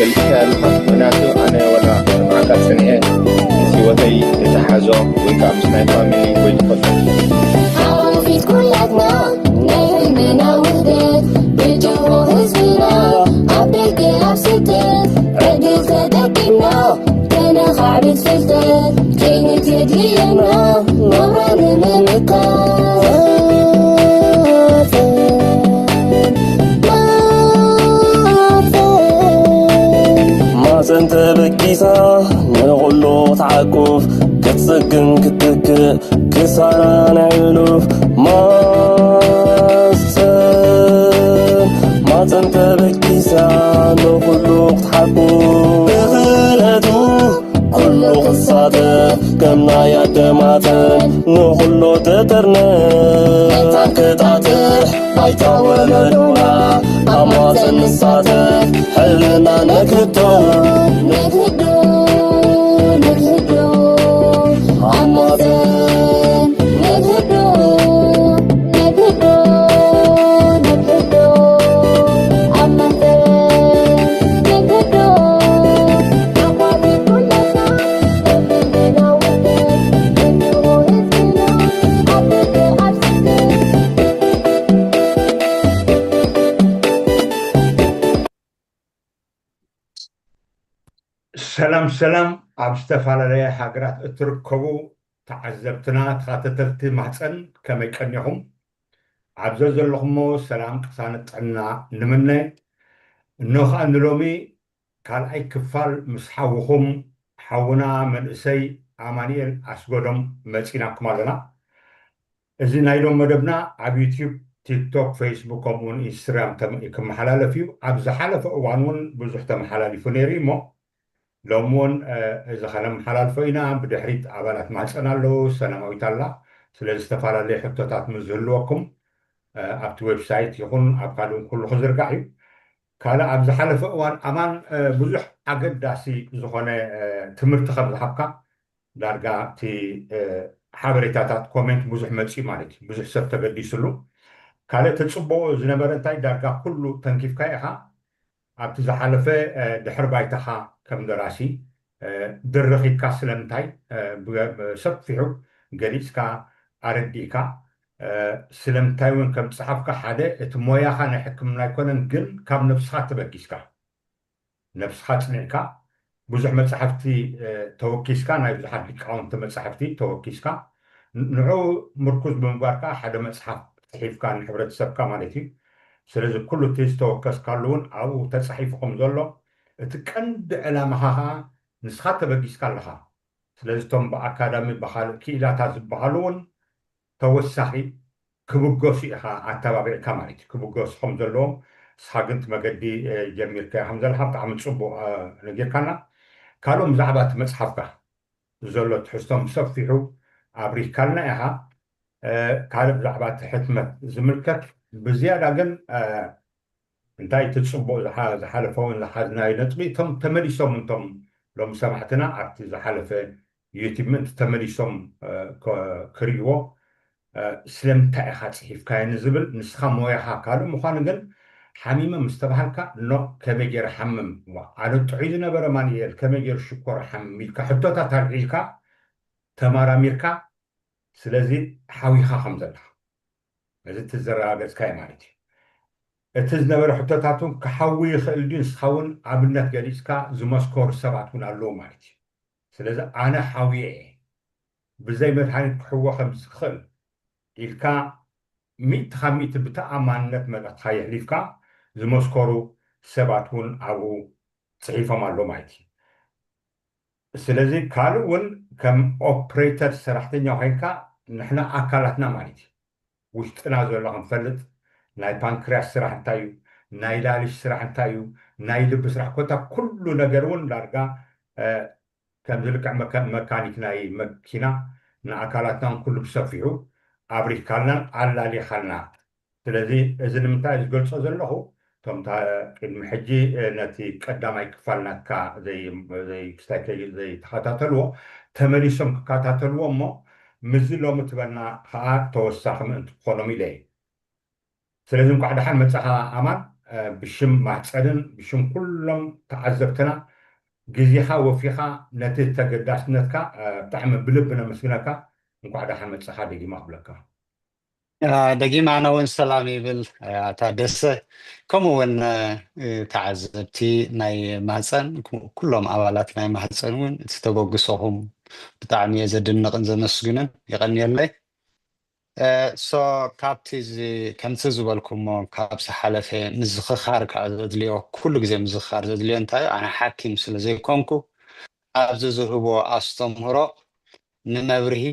قلت لها مناسب أنا ولا معك سنة سوتي تحازو ويكام سناي فاميلي ويتفضل عرفت كلنا نايل منا وحدات بالجو هزبنا عبيك عبستات عدل تدكنا كان خعبت فلتات كانت يدينا نوران ممكان انت بكيسا نغلو تعقوف كتسكن كتك كسارا نعلوف ما انت بكيسا نغلو تعقوف بغلاتو كله قصاته كمنا يا دماتن نغلو تترنا تنكتاتح بايتا ولدونا أمازن الصادق حلنا نكدو أمازن نكدو ሰላም ኣብ ዝተፈላለየ ሃገራት እትርከቡ ተዓዘብትና ተኸታተልቲ ማህፀን ከመይ ቀኒኹም ኣብዚ ዘለኹሞ ሰላም ቅሳነት ጥዕና ንምነ እነሆ ከዓ ንሎሚ ካልኣይ ክፋል ምስ ሓውኹም ሓውና መንእሰይ ኣማኒኤል ኣስጎዶም መፂናኩም ኣለና እዚ ናይ ሎም መደብና ኣብ ዩቲዩብ ቲክቶክ ፌስቡክ ከምኡውን ኢንስትግራም ክመሓላለፍ እዩ ኣብ ዝሓለፈ እዋን እውን ብዙሕ ተመሓላሊፉ ነይሩ እሞ ሎሞን እዚ ከነመሓላልፎ ኢና ብድሕሪት ኣባላት ማህፀን ኣለዉ ሰላማዊት ኣላ ስለዚ ዝተፈላለየ ሕቶታት ምዝህልወኩም ኣብቲ ዌብሳይት ይኹን ኣብ ካልእ ኩሉ ክዝርጋሕ እዩ ካልእ ኣብ ዝሓለፈ እዋን ኣማን ብዙሕ ኣገዳሲ ዝኾነ ትምህርቲ ከም ዝሃብካ ዳርጋ እቲ ሓበሬታታት ኮሜንት ብዙሕ መፂኡ ማለት እዩ ብዙሕ ሰብ ተገዲሱሉ ካልእ ተፅብኦ ዝነበረ እንታይ ዳርጋ ኩሉ ተንኪፍካ ኢኻ ኣብቲ ዝሓለፈ ድሕሪ ባይታኻ ከም ደራሲ ድርኺትካ ስለምንታይ ሰፊሑ ገሊፅካ ኣረዲእካ ስለምንታይ እውን ከም ፅሓፍካ ሓደ እቲ ሞያኻ ናይ ሕክምና ኣይኮነን ግን ካብ ነብስኻ ተበጊስካ ነብስኻ ፅኒዕካ ብዙሕ መፅሓፍቲ ተወኪስካ ናይ ብዙሓት ሊቃውንቲ መፅሓፍቲ ተወኪስካ ንዑ ምርኩዝ ብምግባርካ ሓደ መፅሓፍ ፅሒፍካ ንሕብረተሰብካ ማለት እዩ ስለዚ ኩሉ እቲ ዝተወከስካሉ እውን ኣብኡ ተፃሒፉ ከም ዘሎ እቲ ቀንዲ ዕላማኻ ከዓ ንስኻ ተበጊስካ ኣለኻ ስለዚ እቶም ብኣካዳሚ ብካልእ ክኢላታት ዝበሃሉ እውን ተወሳኺ ክብገሱ ኢኻ ኣተባቢዕካ ማለት እዩ ክብገሱ ከም ዘለዎም ንስኻ ግን እቲ መገዲ ጀሚርካ ከም ዘለካ ብጣዕሚ ፅቡቅ ነጊርካና ካልኦም ብዛዕባ እቲ መፅሓፍካ ዘሎ ትሕዝቶም ሰፊሑ ኣብሪካልና ኢኻ ካልእ ብዛዕባ እቲ ሕትመት ዝምልከት ብዝያዳ ግን እንታይ ትፅቡቅ ዝሓለፈውን ዝሓዝናዮ ነጥቢ እቶም ተመሊሶም እንቶም ሎም ሰማዕትና ኣብቲ ዝሓለፈ ዩቲብ ምእንቲ ተመሊሶም ክርእይዎ ስለምንታይ ኢኻ ፅሒፍካዮ ንዝብል ንስኻ ሞያኻ ካልእ ምዃኑ ግን ሓሚመ ምስ ተባሃልካ ኖ ከመይ ገይረ ሓምም ኣነ ጥዑይ ዝነበረ ማንኤል ከመይ ገይሩ ሽኮር ሓምም ኢልካ ሕቶታት ኣልዒልካ ተመራሚርካ ስለዚ ሓዊኻ ከም ዘለካ እዚ ትዘረጋገፅካዮ ማለት እዩ እቲ ዝነበረ ሕቶታቱን ክሓዊ ይኽእል ድዩ ንስኻ እውን ኣብነት ገሊፅካ ዝመስከሩ ሰባት እውን ኣለዉ ማለት እዩ ስለዚ ኣነ ሓዊየ ብዘይ መድሃኒት ክሕዎ ከም ዝኽእል ኢልካ ሚእቲ ካብ ሚእቲ ብተኣማንነት መልእኽትካ የሕሊፍካ ዝመስከሩ ሰባት እውን ኣብኡ ፅሒፎም ኣሎ ማለት እዩ ስለዚ ካልእ እውን ከም ኦፕሬተር ሰራሕተኛ ኮይንካ ንሕና ኣካላትና ማለት እዩ ውሽጥና ዘሎ ክንፈልጥ ናይ ፓንክርያስ ስራሕ እንታይ እዩ ናይ ላልሽ ስራሕ እንታይ እዩ ናይ ልቢ ስራሕ ኮታ ኩሉ ነገር እውን ዳርጋ ከም ዝልክዕ መካኒክ ናይ መኪና ንኣካላትና ኩሉ ብሰፊሑ ኣብሪካልናን ኣላሊኻልና ስለዚ እዚ ንምንታይ ዝገልፆ ዘለኹ እቶም ቅድሚ ሕጂ ነቲ ቀዳማይ ክፋልናትካ ዘይተኸታተልዎ ተመሊሶም ክከታተልዎ እሞ ምዝ ሎሚ ትበልና ከዓ ተወሳኺ ምእንቲ ክኾኖም ኢለ እየ ስለዚ እንኳዕ ድሓን መፅኻ ኣማን ብሽም ማህፀንን ብሽም ኩሎም ተዓዘብትና ግዜኻ ወፊኻ ነቲ ተገዳስነትካ ብጣዕሚ ብልቢ ነመስግነካ እንኳዕ ድሓን መፅኻ ደጊማ ክብለካ ደጊማ ኣነ እውን ሰላም ይብል ታደሰ ከምኡ እውን ተዓዘብቲ ናይ ማህፀን ኩሎም ኣባላት ናይ ማህፀን እውን እቲ ተበግሶኹም ብጣዕሚ እየ ዘድንቕን ዘመስግንን ይቐኒየለይ ካብቲ ከምቲ ዝበልኩሞ ካብ ዝሓለፈ ምዝኽኻር ከዓ ዘድልዮ ኩሉ ግዜ ምዝኽኻር ዘድልዮ እንታይ ኣነ ሓኪም ስለ ዘይኮንኩ ኣብዚ ዝህቦ ኣስተምህሮ ንመብርሂ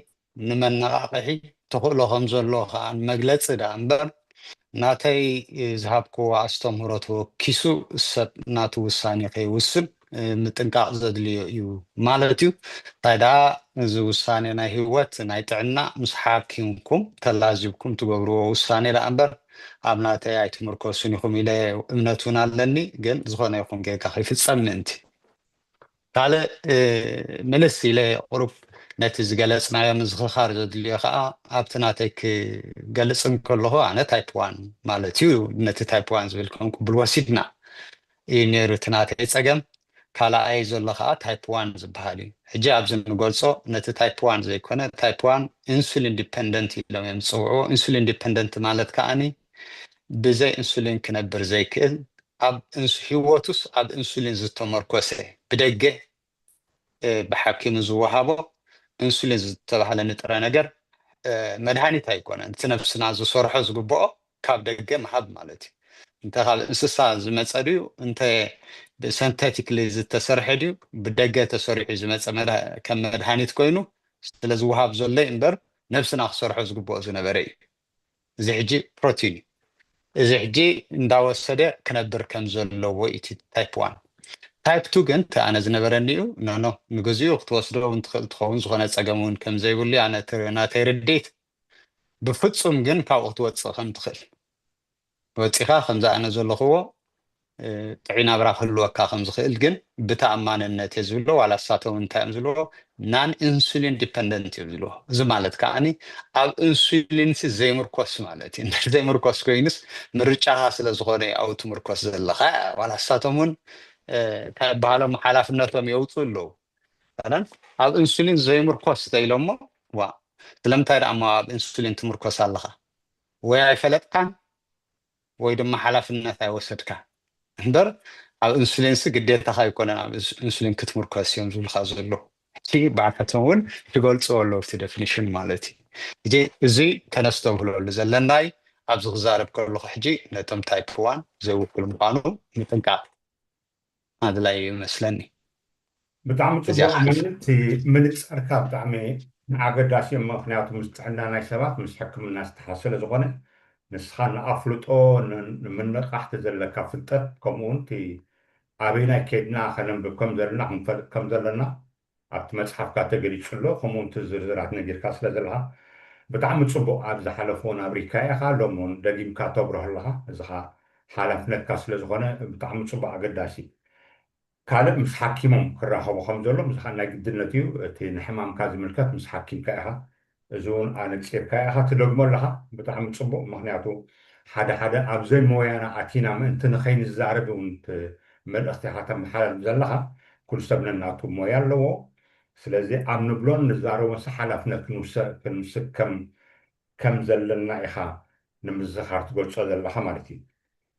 ንመነቓቕሒ ተኽእሎ ከም ዘሎ ከዓ መግለፂ ዳ እምበር ናተይ ዝሃብክዎ ኣስተምህሮ ተወኪሱ ሰብ ናቱ ውሳኔ ከይውስን ምጥንቃቕ ዘድልዮ እዩ ማለት እዩ እንታይ ዳ እዚ ውሳኔ ናይ ህይወት ናይ ጥዕና ምስ ሓኪምኩም ተላዚብኩም ትገብርዎ ውሳኔ ዳ እምበር ኣብ ናተይ ኣይትምርኮሱን ኢኹም ኢለ እምነት እውን ኣለኒ ግን ዝኾነ ይኹን ጌርካ ከይፍፀም ምእንቲ ካልእ ምልስ ኢለ ቁሩብ ነቲ ዝገለፅናዮ ምዝኽኻር ዘድልዮ ከዓ ኣብቲ ናተይ ክገልፅ ከለኹ ኣነ ታይፕ ዋን ማለት እዩ ነቲ ታይፕ ዋን ዝብል ከም ቅቡል ወሲድና እዩ ነይሩ እቲ ናተይ ፀገም ካልኣይ ዘሎ ከዓ ታይፕ ዋን ዝበሃል እዩ ሕጂ ኣብዚ ንገልፆ ነቲ ታይፕ ዋን ዘይኮነ ታይፕ ዋን ኢንሱሊን ዲፐንደንት ኢሎም እዮም ዝፅውዕዎ ኢንሱሊን ዲፐንደንት ማለት ከዓኒ ብዘይ ኢንሱሊን ክነብር ዘይክእል ኣብ ሂወቱስ ኣብ ኢንሱሊን ዝተመርኮሰ ብደገ ብሓኪሙ ዝወሃቦ ኢንሱሊን ዝተባሃለ ንጥረ ነገር መድሃኒት ኣይኮነን እቲ ነብስና ዝሰርሖ ዝግብኦ ካብ ደገ ምሃብ ማለት እዩ እንተ ካብ እንስሳ ዝመፀ ድዩ እንተ ብሰንቴቲክሊ ዝተሰርሐ ድዩ ብደገ ተሰሪሑ ዝመፀ ከም መድሃኒት ኮይኑ ስለ ዝወሃብ ዘሎ እምበር ነብስና ክሰርሖ ዝግብኦ ዝነበረ እዩ እዚ ሕጂ ፕሮቲን እዚ ሕጂ እንዳወሰደ ክነብር ከም ዘለዎ እቲ ታይፕ ዋን ታይፕ ቱ ግን ኣነ ዝነበረኒ እዩ ኖ ንግዚኡ ክትወስዶ እውን ትኽእል ትኸውን ዝኾነ ፀገም እውን ከም ዘይብሉ ኣነ ናተይ ርድኢት ብፍፁም ግን ካብኡ ክትወፅእ ከም ትኽእል ወፂኻ ከምዚ ኣነ ዘለኽዎ ጥዒና ብራ ክህልወካ ከም ዝኽእል ግን ብተኣማንነት እየ ዝብሎ ዋላ ሳቶም እንታይ እዮም ዝብልዎ ናን ኢንሱሊን ዲፐንደንት እዮም ዝብልዎ እዚ ማለት ከዓኒ ኣብ ኢንሱሊን ዘይምርኮስ ማለት እዩ ዘይምርኮስ ኮይኑስ ምርጫኻ ስለ ዝኾነ ኣብኡ ትምርኮስ ዘለካ ዋላ ሳቶም እውን እንታይ ባህሎም ሓላፍነቶም የውፅኡ ኣለዉ ኣብ ኢንሱሊን ዘይምርኮስ ተኢሎሞ ዋ ስለምንታይ ደኣ ኣብ ኢንሱሊን ትምርኮስ ኣለካ ወይ ኣይፈለጥካን ወይ ድማ ሓላፍነት ኣይወሰድካ እምበር ኣብ ኢንሱሊንስ ግዴታካ ኣይኮነን ኣብ ኢንሱሊን ክትምርኮስ እዮም ዝብልካ ዘሎ ሕጂ ባዕልቶም እውን ትገልፅዎ ኣለዉ እቲ ዴፊኒሽን ማለት እዩ እዚ ተነስተብህለሉ ዘለናይ ኣብዚ ክዛረብ ከለኹ ሕጂ ነቶም ታይፕ ዋን ዘይውክል ምኳኑ ምጥንቃቕ ኣድላይ ይመስለኒ ብጣዕሚ ፅቡቅ ምንቲ ምንፃርካ ብጣዕሚ ኣገዳሲ እዮም ምክንያቱ ምስ ጥዕና ናይ ሰባት ምስ ሕክምና ዝተሓሰለ ዝኾነ ንስኻ ንኣፍልጦ ንምንቕቃሕቲ ዘለካ ፍልጠት ከምኡውን እቲ ኣበይናይ ከድና ከነንብብ ከም ዘለና ክንፈልጥ ከም ዘለና ኣብቲ መፅሓፍካ ተገሊፁ ኣሎ ከምኡውን እቲ ዝርዝራት ነጊርካ ስለ ዘለካ ብጣዕሚ ፅቡቅ ኣብ ዝሓለፎ ናብሪካ ኢኻ ሎሚ እውን ደጊምካ ተብርህ ኣለካ እዚ ከዓ ሓላፍነትካ ስለ ዝኾነ ብጣዕሚ ፅቡቅ ኣገዳሲ ካልእ ምስ ሓኪሞም ክራኸቡ ከም ዘሎ ምዝኻ ናይ ግድነት እዩ እቲ ንሕማምካ ዝምልከት ምስ ሓኪምካ ኢኻ እዚ እውን ኣነፂርካ ኢኻ ትደግሞ ኣለካ ብጣዕሚ ፅቡቅ ምክንያቱ ሓደ ሓደ ኣብዘይ ሞያና ኣቲና ምእንቲ ንኸይንዛረብ እውን መልእኽቲ ኢኻ ተመሓላልፍ ዘለካ ኩሉ ሰብ ነናቱ ሞያ ኣለዎ ስለዚ ኣብ ንብሎን ንዛረቦንስ ሓላፍነት ክንውስድ ከም ዘለና ኢኻ ንምዝኻር ትገልፆ ዘለካ ማለት እዩ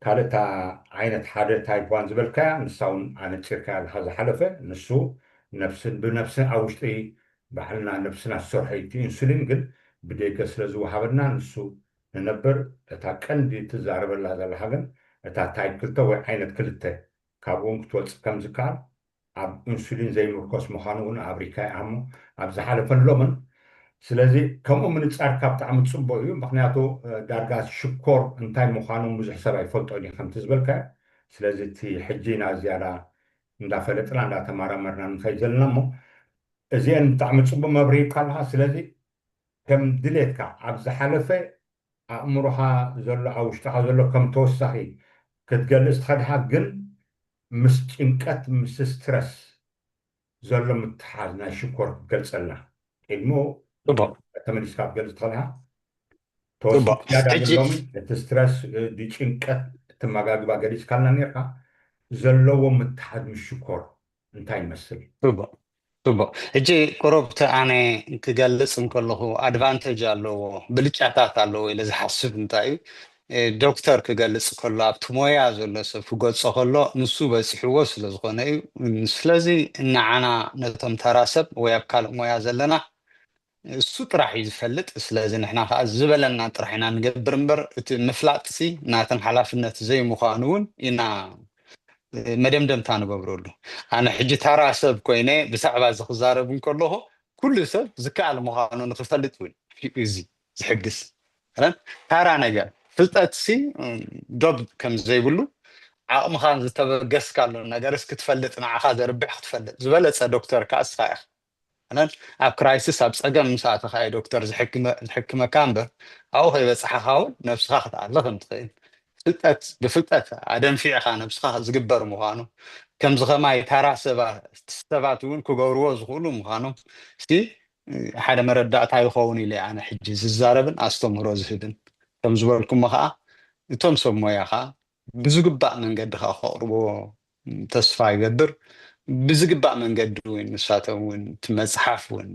ካልእ እታ ዓይነት ሓደ ታይፕ ዋን ዝበልካያ ንሳ እውን ኣነፂርካ ኣለካ ዝሓለፈ ንሱ ብነብሲ ኣብ ውሽጢ ባዕልና ነብስና ዝሰርሖ እቲ ኢንሱሊን ግን ብደገ ስለ ዝወሃበና ንሱ ንነብር እታ ቀንዲ ትዛረበላ ዘለካ ግን እታ ታይፕ ክልተ ወይ ዓይነት ክልተ ካብኡ ክትወፅእ ከም ዝከኣል ኣብ ኢንሱሊን ዘይምርኮስ ምዃኑ እውን ኣብሪካ እያ እሞ ኣብ ዝሓለፈሎምን ስለዚ ከምኡ ምንፃርካ ብጣዕሚ ፅቡቅ እዩ ምክንያቱ ዳርጋ ሽኮር እንታይ ምዃኑ ብዙሕ ሰብ ኣይፈልጦን እዩ ከምቲ ዝበልካዮ ስለዚ እቲ ሕጂና ዝያዳ እንዳፈለጥና እንዳተመራመርና ንኸይድ ዘለና እሞ እዚአን ብጣዕሚ ፅቡቅ መብርሂ ይብካ ኣለካ ስለዚ ከም ድሌትካ ኣብ ዝሓለፈ ኣእምሮኻ ዘሎ ኣብ ውሽጢኻ ዘሎ ከም ተወሳኺ ክትገልጽ ትኸድሓ ግን ምስ ጭንቀት ምስ ስትረስ ዘሎ ምትሓዝ ናይ ሽኮር ክትገልጸልና ኢልሞ ፅቡቅ ተመሊስካ ክትገልጽ ትኽእልካ ፅቡቅ ተወሲድ ዝያዳ ሕጂ ዘለዎም እቲ ስትረስ ጭንቀት እትመጋግባ ገሊጽካልና ነርካ ዘለዎ ምትሓዝ ምስ ሽኮር እንታይ ይመስል ፅቡቅ ፅቡቅ ሕጂ ቁሩብቲ ኣነ ክገልጽ እንከለኹ ኣድቫንቴጅ ኣለዎ ብልጫታት ኣለዎ ኢለ ዝሓስብ እንታይ እዩ ዶክተር ክገልጽ ከሎ ኣብቲ ሞያ ዘሎ ሰብ ክገልጾ ከሎ ንሱ በፂሕዎ ስለ ዝኾነ እዩ ስለዚ ንዓና ነቶም ተራ ሰብ ወይ ኣብ ካልእ ሞያ ዘለና እሱ ጥራሕ እዩ ዝፈልጥ ስለዚ ንሕና ከዓ ዝበለና ጥራሕ ኢና ንገብር እምበር እቲ ምፍላጥሲ ናተን ሓላፍነት ዘይምዃኑ እውን ኢና መደምደምታ ንገብረሉ ኣነ ሕጂ ተራ ሰብ ኮይነ ብዛዕባ እዚ ክዛረብ እንከለኹ ኩሉ ሰብ ዝከኣል ምዃኑ ንክፈልጥ እውን እዚ ዝሕግዝ ተራ ነገር ፍልጠትሲ ዶብ ከም ዘይብሉ ዓቕምኻን ዝተበገስካሉ ነገርስ ክትፈልጥ ንዓኻ ዘርብሕ ክትፈልጥ ዝበለፀ ዶክተር ከዓ እስኻ ኢኻ ኣብ ክራይሲስ ኣብ ፀገም ምሳእትኻ ዶክተር ዝሕክመካ እምበር ኣብኡ ከይበፅሓኻ እውን ነብስኻ ክትኣልኽ እንትኽእል ፍልጠት ብፍልጠት ኣደንፊዕኻ ነብስኻ ዝግበር ምዃኑ ከምዚ ኸማይ ተራ ሰባት እውን ክገብርዎ ዝኽእሉ ምዃኖም እስቲ ሓደ መረዳእታ ይኸውን ኢለ ኣነ ሕጂ ዝዛረብን ኣስተምህሮ ዝህብን ከም ዝበልኩሞ ከዓ እቶም ሰብ ሞያ ከዓ ብዝግባእ መንገዲ ከዓ ከቕርቦ ተስፋ ይገብር ብዝግባእ መንገዲ እውን ንሳቶም እውን እቲ መፅሓፍ እውን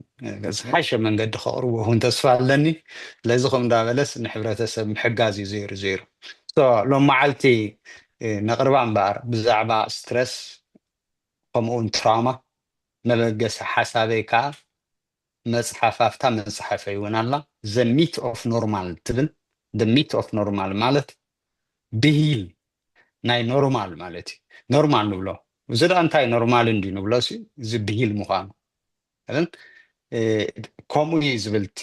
ዝሓሸ መንገዲ ከቕርቦ እውን ተስፋ ኣለኒ ስለዚ ከም እንዳበለስ ንሕብረተሰብ ምሕጋዝ እዩ ዘይሩ ዘይሩ ሎም መዓልቲ ነቕርባ እምበኣር ብዛዕባ ስትረስ ከምኡውን ትራውማ መበገሲ ሓሳበይ ከዓ መፅሓፍ ኣፍታ መፅሓፈይ እውን ኣላ ዘ ሚት ኦፍ ኖርማል ትብል ዘ ሚት ኦፍ ኖርማል ማለት ብሂል ናይ ኖርማል ማለት እዩ ኖርማል ንብሎ እዚ ዳ እንታይ ኖርማል እንዲ ንብሎ እዚ ብሂል ምዃኑ ከምኡ እዩ ዝብልቲ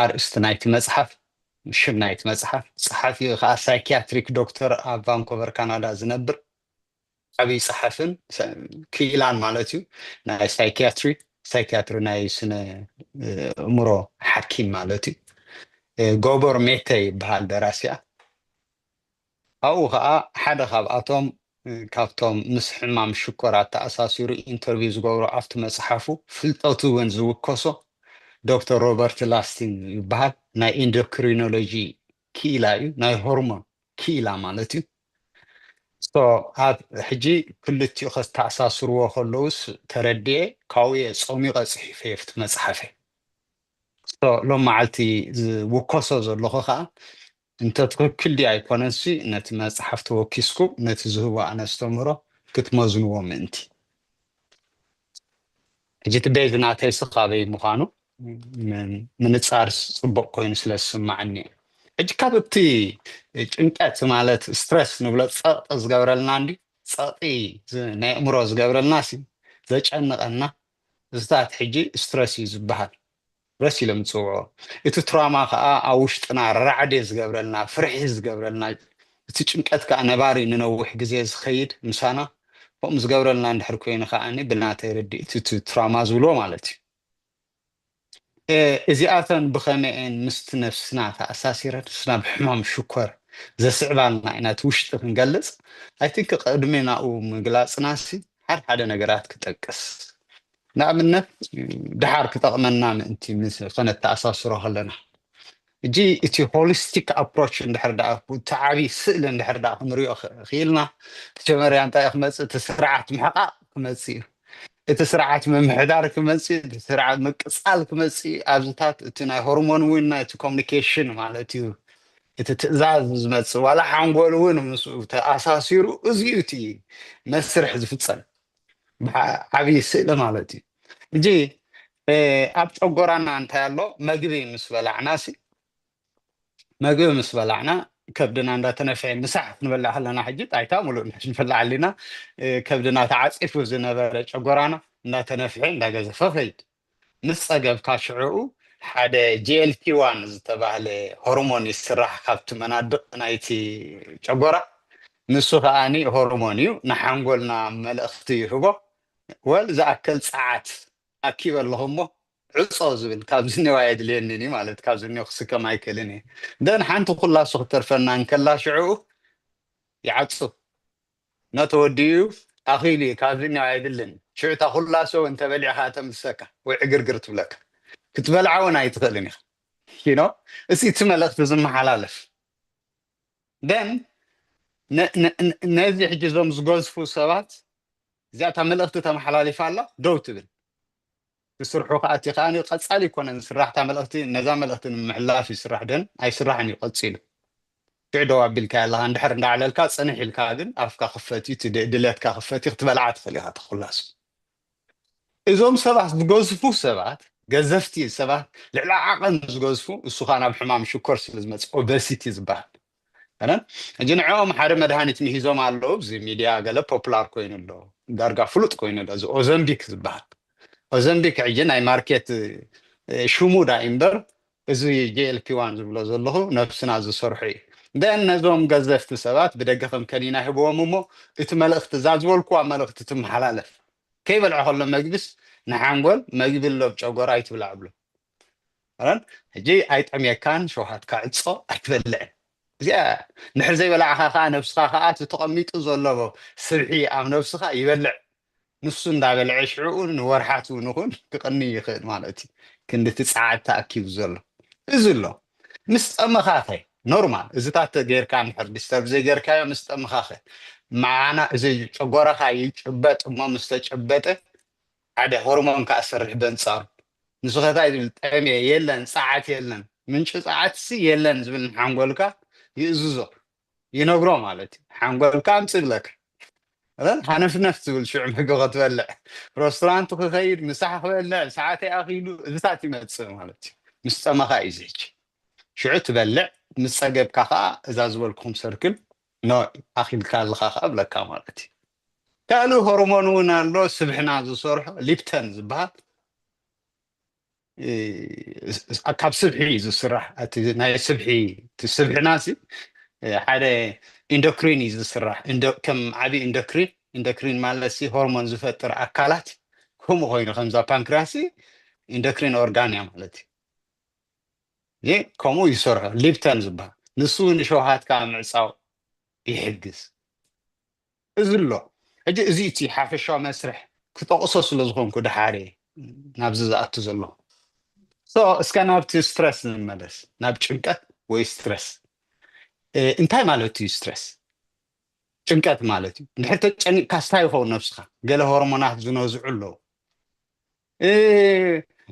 ኣርእስቲ ናይቲ መፅሓፍ ሽም ናይቲ መፅሓፍ ፀሓፊ ከዓ ሳይኪያትሪክ ዶክተር ኣብ ቫንኮቨር ካናዳ ዝነብር ዓብይ ፀሓፍን ክኢላን ማለት እዩ ናይ ሳይኪያትሪ ናይ ስነ እምሮ ሓኪም ማለት እዩ ጎቦር ሜተ ይበሃል ደራሲያ ኣብኡ ከዓ ሓደ ካብኣቶም ካብቶም ምስ ሕማም ሽኮራት ተኣሳሲሩ ኢንተርቪው ዝገብሮ ኣብቲ መፅሓፉ ፍልጠቱ እውን ዝውከሶ ዶክተር ሮበርት ላስቲን ይበሃል ናይ ኢንዶክሪኖሎጂ ክኢላ እዩ ናይ ሆርሞን ክኢላ ማለት እዩ ኣብ ሕጂ ክልቲኡ ከተኣሳስርዎ ከለውስ ተረድየ ካውየ ፀሚቐ ፅሒፈ የፍቲ መፅሓፈ ሎም መዓልቲ ዝውከሶ ዘለኹ ከዓ እንተ ትክክል ዲ ኣይኮነሲ ነቲ መፅሓፍ ተወኪስኩም ነቲ ዝህቦ ኣነ ኣስተምህሮ ክትመዝንዎ ምእንቲ ሕጂ እቲ ቤዝ ናተይሲ ካበይ ምዃኑ ምንፃር ፅቡቅ ኮይኑ ስለ ዝስማዓኒ ሕጂ ካብ እቲ ጭንቀት ማለት ስትረስ ንብሎ ፀቕጢ ዝገብረልና እንዲ ፀቕጢ ናይ እምሮ ዝገብረልና ዘጨንቐና እዝታት ሕጂ ስትረስ እዩ ዝበሃል ረስ ኢሎም ዝፅውዖ እቲ ትራማ ከዓ ኣብ ውሽጥና ራዕዲ ዝገብረልና ፍርሒ ዝገብረልና እቲ ጭንቀት ከዓ ነባሪ ንነዊሕ ግዜ ዝኸይድ ምሳና ከምኡ ዝገብረልና እንድሕር ኮይኑ ከዓኒ ብናተይ ርዲእቲ እቲ ትራማ ዝብሎ ማለት እዩ እዚኣተን ብኸመአን ምስቲ ነፍስና ተኣሳሲረን ንስና ብሕማም ሽኮር ዘስዕባልና ዓይነት ውሽጢ ክንገልፅ ኣይቲንክ ቅድሚ ናብኡ ምግላፅናሲ ሓደ ነገራት ክጠቅስ ንኣብነት ድሓር ክጠቕመና ምእንቲ ከነተኣሳስሮ ከለና እጂ እቲ ሆሊስቲክ ኣፕሮች እንድሕር ዳ እቲ ዓብይ ስእሊ እንድሕር ዳ ክንሪኦ ክኢልና መጀመርያ እንታይ ክመፅእ እቲ ስርዓት ምሕቃቅ ክመፅእ እዩ እቲ ስርዓት ምምሕዳር ክመፅእ እቲ ስርዓት ምቅፃል ክመፅእ ኣብዝታት እቲ ናይ ሆርሞን እውን ናይቲ ኮሚኒኬሽን ማለት እዩ እቲ ትእዛዝ ዝመፅእ ዋላ ሓንጎል እውን ምስኡ ተኣሳሲሩ እዚኡ እቲ መስርሕ ዝፍፀም ዓብይ ስእሊ ማለት እዩ እጂ ኣብ ጨጎራና እንታይ ኣሎ መግቢ ምስ በላዕናሲ መግቢ ምስ በላዕና ከብድና እንዳተነፍዐ ምሳሕ ክንበላዕ ከለና ሕጂ ጣይታ ሙሉእ ንበላዕ ኣለና ከብድና ተዓፂፉ ዝነበረ ጨጎራና እንዳተነፍዐ እንዳገዘፈ ከይድ ምስ ፀገብካ ሽዑኡ ሓደ GLP-1 ዝተባህለ ሆርሞን ይስራሕ ካብቲ መናድቕ ናይቲ ጨጎራ ንሱ ከዓኒ ሆርሞን እዩ ንሓንጎልና መልእኽቲ ይህቦ ወል ዝኣከል ፀዓት ኣኪበ ኣለኹ እሞ ዕፆ ዝብል ካብዚ ኒዋ የድልየኒኒ ማለት ካብዚ ኒው ክስከም ኣይክእልን እየ ደን ሓንቲ ኩላሱ ክትተርፈና እንከላ ሽዑኡ يعصب نتوديو أخيلي كازيني عيدلن شعتا خلاصو انت بلع خاتم السكة وعقرقرت لك كتبلعونا يتغلني you know اسي تملخ تزم حلالف then نازي حجزهم زغوزفو سبات زياتا ملخت تم حلالف الله دو تبل تسرحو خاتي خاني قصالي كون نسرح تملختي نزا ملخت محلاف يسرح دن اي سرحني قصيل تعدوا بالكالا عند حر على الكا صنح الكادن افكا خفتي تدلت كا خفتي تبلعت خليها تخلص اذا سبعت بغوزفو سبعت ገዘፍቲ ሰባት ልዕሊ ዓቐን ዝገዝፉ እሱ ከዓ ናብ ሕማም ሽኮር ስለ ዝመፅእ ኦበሲቲ ዝበሃል ኣነ እጂ ንዕኦም ሓደ መድሃኒት ንሂዞም ኣለዉ እዚ ሚድያ ገለ ፖፑላር ኮይኑ ኣሎ ዳርጋ ፍሉጥ ኮይኑ ኣሎ እዚ ኦዘምቢክ ዝበሃል ኦዘምቢክ ሕጂ ናይ ማርኬት ሽሙ ዳ እምበር እዚ ጂኤልፒ1 ዝብሎ ዘለኹ ነፍስና ዝሰርሑ እዩ ደን ነዞም ገዘፍቲ ሰባት ብደገ ከም ከኒና ሂብዎም እሞ እቲ መልእኽቲ እዛ ዝበልክዋ መልእኽቲ ትመሓላለፍ ከይበልዖ ከሎ መግብስ نحنقول ما يقبل له بجوجر أي تبلع بله، تمام؟ هجي أي تأميكان شو هتكعصو أتبلع، زي نحن زي بلع خا نفس خا تقميت أزوله سرحي أم نفس خا يبلع نفسن ده بلع شعور ورحاتو نكون تقني خير مالتي كنت تسعة تأكيد زوله، زوله مستأم خاخي نورمال إذا تات غير كان حرب يسترب زي غير كايا مستأم خاخي معنا زي جوجر خا يجبت ما مستجبته عاد هرمون كأسر بنصار نسخة هاي التأمي يلن ساعات يلن من شو ساعات سي يلن زبل حنقولك يزوزو ينقرو مالتي حنقولك أمسلك أنا في نفسي والشعب حقوق تولع رستوران تخير مساحة ولا ساعات أخيلو ذاتي ما تصير مالتي مستمع خايزيج شو تبلع مستجب كخا إذا زولكم سيركل نو أخيل كان الخا قبل كامالتي كانوا هرمونونا لو سبحنا ذو صرح ليبتن زبات أكاب سبحي ذو صرح ناي سبحي تسبح ناسي حدا اندوكريني ذو صرح كم عبي اندوكرين مالسي هرمون زفتر أكالات هم هوين خمسة بانكراسي اندوكرين أورغانيا مالتي ليه كمو يصرح ليبتن زبات نسون شوهات كامل صاو يحجز إزلو أجي زيتي حافشوا مسرح كتقصص لزغون كده حاري نابز زقت زلو اسكان نابتي ستريس نمدس ناب چنقت وي ستريس انتاي مالتي ستريس چنقت مالتي نحرت چنق كاستاي هو نفسخه قال هرمونات زنوزعلو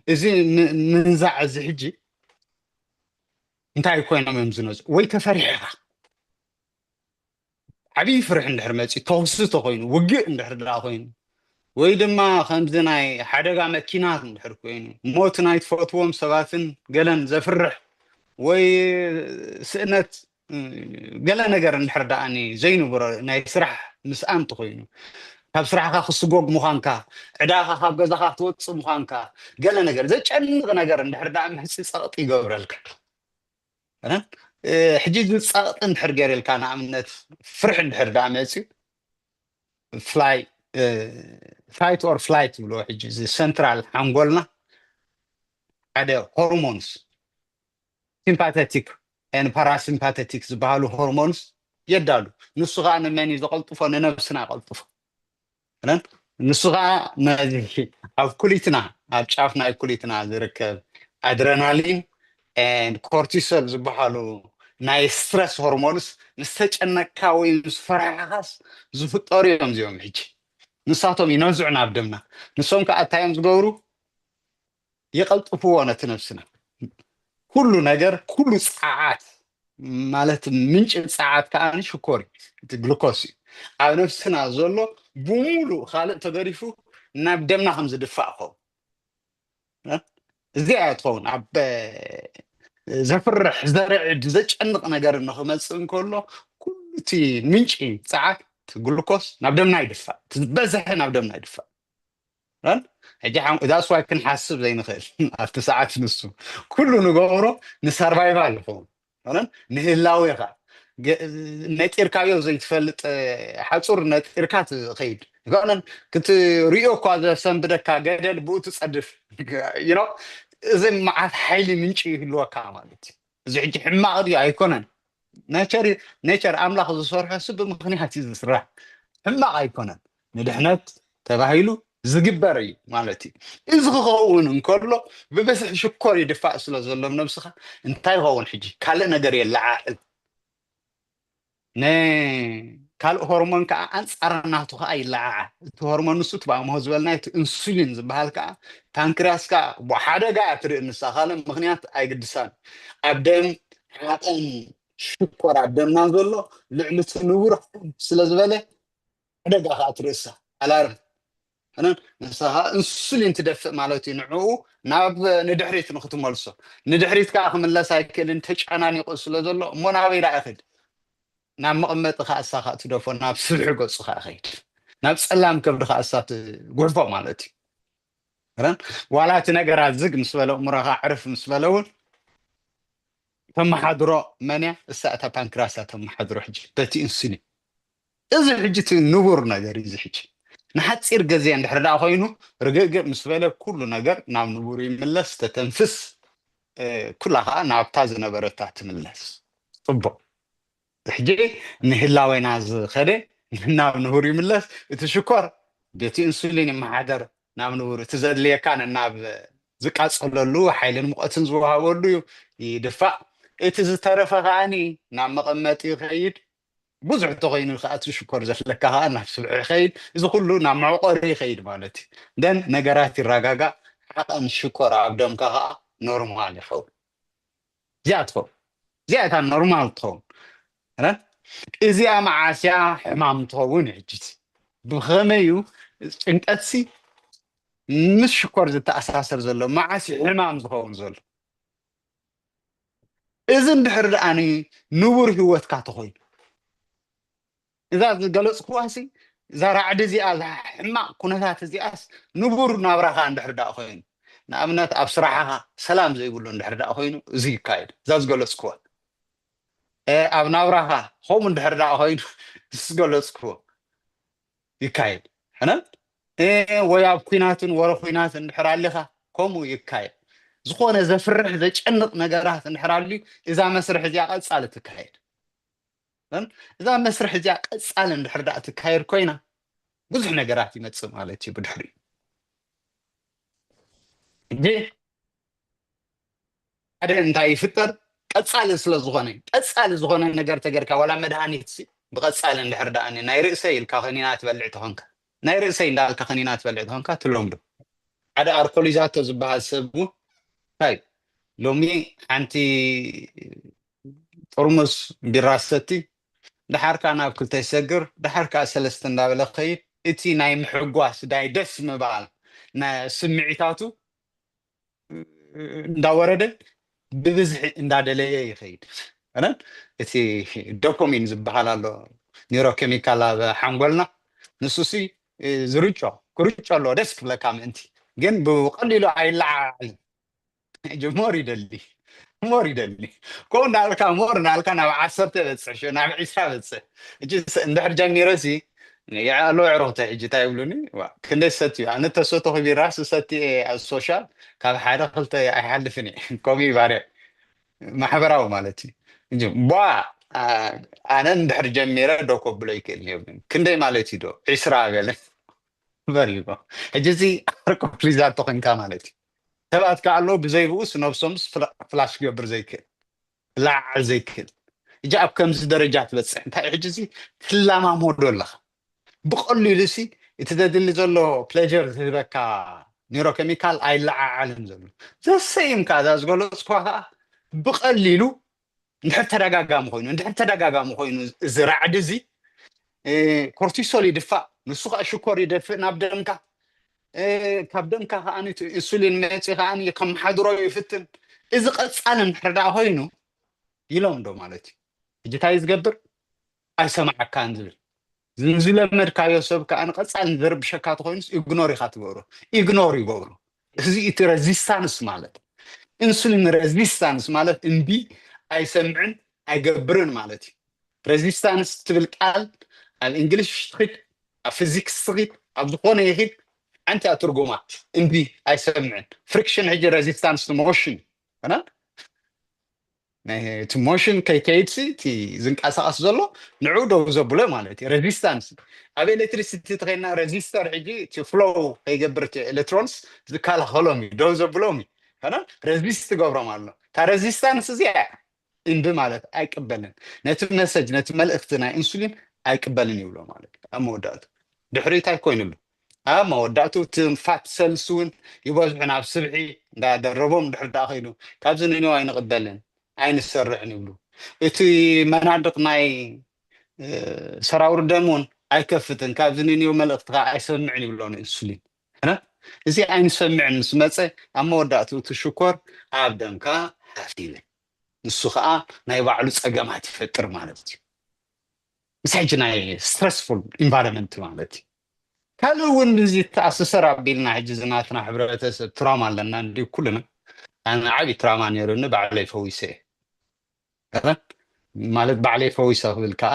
ازي منزع زحجي انتاي كوينا ممزنوز وي تفرحها عبي فرح ندحر ماتي توسط خوين وقع ندحر دا خوين ويدما خمزناي حدقا مكينات ندحر خوين موت نايت فوتوم سباتن قلن زفرح وي سئنت قلن نقر ندحر داني زينو برا ناي سرح مسأم تخوينو كاب سرحا خصقوق مخانكا عداها خاب قزاها توتص مخانكا قلن نقر زي چنغ نقر ندحر دا محسي سقطي قبرلك أنا حجيز الساقط ندحر قاريل كان عملت فرح ندحر دعمتي فلاي فايت اور فلايت بلو حجيز سنترال حنقولنا هذا هرمونز سيمباثيتيك ان باراسيمباثيتيك زبالو هرمونز يدالو نسخة أنا ماني زقلطفو أنا نفسنا قلطفو نسخة نازي أو كليتنا أو شافنا كليتنا ذركب أدرينالين and cortisol زبالو ناي ستريس هرمونز نستجنكا وي مسفرحاس زفطوريوم زيوم حجي نساتهم ينوزعنا بدمنا نسوم كأتايم زغورو يقلطفو نفسنا كل نجر كل ساعات مالت منش ساعات كأني شكوري الجلوكوسي على نفسنا زولو بمولو خالق تغريفو نبدمنا خمس دفاعهم زي عطون عب زفرح زرع زج أنق نجار إنه خمسين كله كل تي منشي ساعات جلوكوز نبدأ يدفع تبزح نبدأ يدفع ران هجي حم إذا سواء كن حاسب زي نخيل أفت ساعات نصو كله نجاره نسرفايفال فون ران نهلاوي خا نت إركايو زي تفلت حصور نت إركات خيد قالن كنت ريو كذا سنبدأ كجدل بوت تصدف you know زي ما حيلي منشي اللي هو كاملتي زي حجي حماقدي أيقونن نيتشر أملاك زسرح سب مخنيات يزرع حما أيكونن ندحنت تباهيلو زجبري مالتي إذا غون نكرله بس شكر يدفع سلا زلم نفسها انتي غون حجي كله نجار يلعقل نه كال هرمون كا أنصارنا تخا أي لعا هرمون نسوت بقى مهزولنا إنسولين زبالة كا بانكرياس كا بحدا كا تري نسخاله مخنيات أي قدسان أبدم حقن شكر أبدم نازله لعنة نور سلازبله هذا كا خاطرسا على أنا نسها إنسولين تدفع مالتي نعو ناب ندحريت نختم مالسو ندحريت كا أخم الله سايكل انتج أنا نقص لازله ما نابي رأخذ نعم مقمت خاصة تدفع ناب سبع قص خاخيد ناب سلام كبر خاصة غرفة مالتي رن ولا تنقر الزق مسوله مرها عرف مسولون ثم حضروا منع الساعة بانكراسة ثم حضروا حجي بتي إنسولين إذا حجت النور نجار إذا حجي نحت صير جزيان دحردا خوينو رجع مسوله كل نجار نعم نبوري ملس تتنفس كلها نعم تازن برتات ملس طب حجي نهلاوي ناز خده نعم نهوري ملس تشكر بيتي انسولين ما حدر نعم نهور تزاد لي كان نعم زقاص لولو حيلن مقتن زوهاولو يدفع اتزترفه غاني نعم مقمتي خيد بزح تغين الخات شكر زفلك ها نفس الخيد اذا كله نعم عقري خيد مالتي دن نجارات الرجاجة حقا شكر عبدم كها نورمال يخو زيادة نورمال تخون أنا إذا معاشا حمام تخون عجت بخميو انت أتسي مش شكر زي تأساسر زلو معاشي حمام تخون زلو إذن بحر أني نور هوت كاتخوين إذا قالوا سكواسي إذا رعد زي حما كنات زي أس نبور نابرها عند حر داخوين نأمنات أبصرحها سلام زي يقولون عند حر داخوين زي كايد زاز قالوا سكوا أبنا وراها هم من بحر داخوين قالوا سكوا يكايد هنا ويا بكيناتن ورا كيناتن نحر عليها كومو يكايد زخونه زفرح زچنط نغرات نحر علي إذا مسرح زي قصاله تكايد إذا مسرح زي قصاله نحر دا تكايد كوينا بزح نغرات يمص مالتي بدحري دي هذا انتي فطر قصاله سلازغونه قصاله زغونه نغر تغركا ولا مدهانيت سي بقصاله نحر دا اني ناي رئسي الكاخنينات بلعت هونك ناي رئسي اندال كاخنينات بلعت هونك تلومدو هذا اركوليزاتو زبال سبو هاي لومي انتي فرمس براستي دحر كان اب كلتا يسجر دحر كا سلست اندابل خيد اتي ناي محغواس داي دس مبال نا سمعيتاتو እንዳወረደ ببزح እንዳደለየ ይኸይድ أنا اتي دوبامين زبحالالو نيرو كيميكال حنقولنا نسوسي زريتشو كريتشو لو ديسك لكام انتي جن بقليلو عيلع جمهور يدلي مور يدلي كون نالكا مور نالكا انا عصرت بتصحشو انا عيسى بتص اجي اندحر جاني راسي يا لو عروته اجي تايبلوني كنت ستي انا تسوتو في راس ستي السوشيال كان حدا قلت يحلفني كومي باري محبراو مالتي اجي با انا اندحر جميره دوكو بلايك اليوم كندي مالتي دو عسرا قال بريغو اجي اركو بليزات توكن كمالتي تبعت كالو بزيبوس نفسومس فلاش جبر زيك لا زيك جاب كم درجات بس انت عجزي كلا ما مودله بقول لي لسي يتدلل زلو بليجر تبكا نيرو كيميكال اي لا عالم زلو ذا سيم كذا زغلو سكوا بقليلو نحب تدغاغام خوينو زرع دزي كورتيسول يدفع نسوق شكور يدفع نابدمكا كابدمكا اني انسولين ماتي اني كم حضرو يفتن اذا قصالن حدا هوينو يلوم دو مالتي جتاي زغبر اي سمع كان زل زنزل مركايو سب كان قصال ضرب شكات خوينس اغنوري خاتغورو اغنوري غورو زي ريزيستانس مالت انسولين ريزيستانس مالت انبي اي سمعن اغبرن مالتي ريزيستانس تبل قال الانجليش تخيت فيزيكس تخيت ابخونه يخيت انت اترجمات انبي اي سمعن فريكشن هي ريزيستانس موشن انا እቲ ሞሽን ከይከይድሲ እቲ ዝንቀሳቐስ ዘሎ ንዑ ደው ዘብሎ ማለት እዩ ሬዚስታንስ ኣብ ኤሌክትሪሲቲ ተኸይና ሬዚስተር ሕጂ እቲ ፍሎው ከይገብር እቲ ኤሌክትሮንስ ዝከላኸሎም እዩ ደው ዘብሎም እዩ ከና ሬዚስት ገብሮም ኣሎ እታ ሬዚስታንስ እዚኣ እምቢ ማለት ኣይቅበልን ነቲ መሰጅ ነቲ መልእኽቲ ናይ ኢንሱሊን ኣይቅበልን ይብሎ ማለት ኣብ መወዳእቱ ድሕሪት ኣይኮይኑሉ ኣብ መወዳእቱ እቲ ፋት ሰልስ እውን ይበዝሑ ናብ ስብሒ እንዳደረቦም ድሕሪ ዳ ኸይዱ ካብዚ ንንዋ ኣይንቕበልን ኣይንሰርሕን ይብሉ እቲ መናድቕ ናይ ሰራውር ደም እውን ኣይከፍትን ካብዚ ንንዮ መልእኽቲ ከዓ ኣይሰምዕን ይብሎ ኢንሱሊን እዚ ኣይንሰምዕን ምስ መፀ ኣብ መወዳእቱ እቲ ሽኮር ኣብ ደምካ ሃፍ ይብል ንሱ ከዓ ናይ ባዕሉ ፀገማት ይፈጥር ማለት እዩ ምስ ሕጂ ናይ ስትረስፉል ኢንቫይሮንመንት ማለት እዩ ካልእ እውን እዚ ተኣስሰር ኣቢልና ሕጂ ዝናትና ሕብረተሰብ ትራማ ኣለና እንዲ ኩልና ኣነ ዓብዪ ትራማ ነይሩኒ ባዕለይ ፈዊሰ ማለት ባዕለይ ፈዊሰ ክብል ከዓ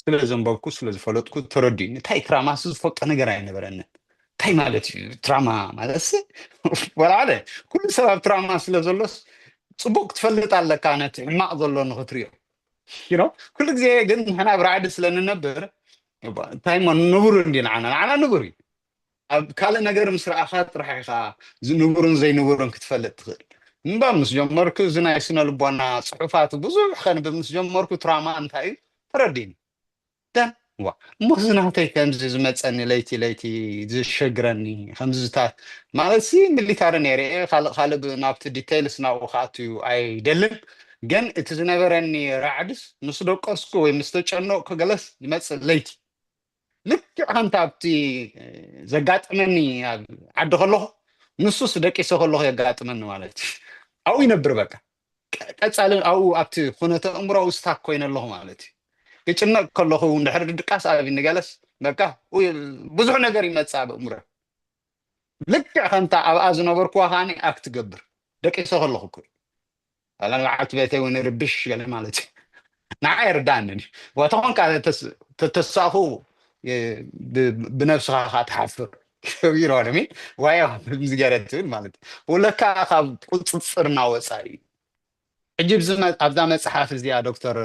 ስለ ዘንበብኩ ስለ ዝፈለጥኩ ተረዲእኒ እንታይ ትራማስ ዝፈልጦ ነገር ኣይነበረንን እንታይ ማለት እዩ ትራማ ማለት ወላዕለ ኩሉ ሰብ ኣብ ትራማ ስለ ዘሎስ ፅቡቅ ክትፈልጥ ኣለካ ነቲ ሕማቕ ዘሎ ንኽትሪኦ ኩሉ ግዜ ግን ንሕና ብራዕዲ ስለንነብር እንታይ ሞ ንቡር እንዲ ንዓና ንቡር እዩ ኣብ ካልእ ነገር ምስ ረኣኻ ጥራሕ ኢኻ ንቡርን ዘይንቡርን ክትፈልጥ ትኽእል እምባ ምስ ጀመርኩ እዚ ናይ ስነ ልቦና ፅሑፋት ብዙሕ ከንብብ ምስ ጀመርኩ ትራማ እንታይ እዩ ተረዲእኒ እሞ ዝናተይ ከምዚ ዝመፀኒ ለይቲ ዝሸግረኒ ከምዝታት ማለት ሚሊታሪ ነይረ ካልእ ናብቲ ዲቴይልስ ናብኡ ከኣትዩ ኣይደልን ግን እቲ ዝነበረኒ ራዕድስ ምስ ደቀስኩ ወይ ምስ ተጨነቕኩ ገለስ ይመፅእ ለይቲ ልክዕ ከምቲ ኣብቲ ዘጋጥመኒ ዓዲ ከለኹ ንሱስ ደቂሰ ከለኹ የጋጥመኒ ማለት እዩ ኣብኡ ይነብር በቃ ቀፃሊ ኣብኡ ኣብቲ ኩነተ እምሮ ውስታክ ኮይነ ኣለኹ ማለት እዩ ክጭነቅ ከለኹ እንድሕር ድቃስ ኣብኒ ገለስ በቃ ብዙሕ ነገር ይመፅእ ኣብ እምሮ ልክዕ ከምታ ኣብኣ ዝነበርክዋ ከዓኒ ኣብ ክትገብር ደቂሰ ከለኹ እኮ ኣላ በዓልቲ ቤተይ እውን ርብሽ ገለ ማለት እዩ ንዓ የርዳእኒ ወተኾንካ ተተሳኹ ብነብስኻ ካ ትሓፍር ይሮንሚ ዋያ ዝገረት እውን ማለት እዩ ወለካ ካብ ቁፅፅር እናወፃኢ እዩ ሕጂ ኣብዛ መፅሓፍ እዚኣ ዶክተር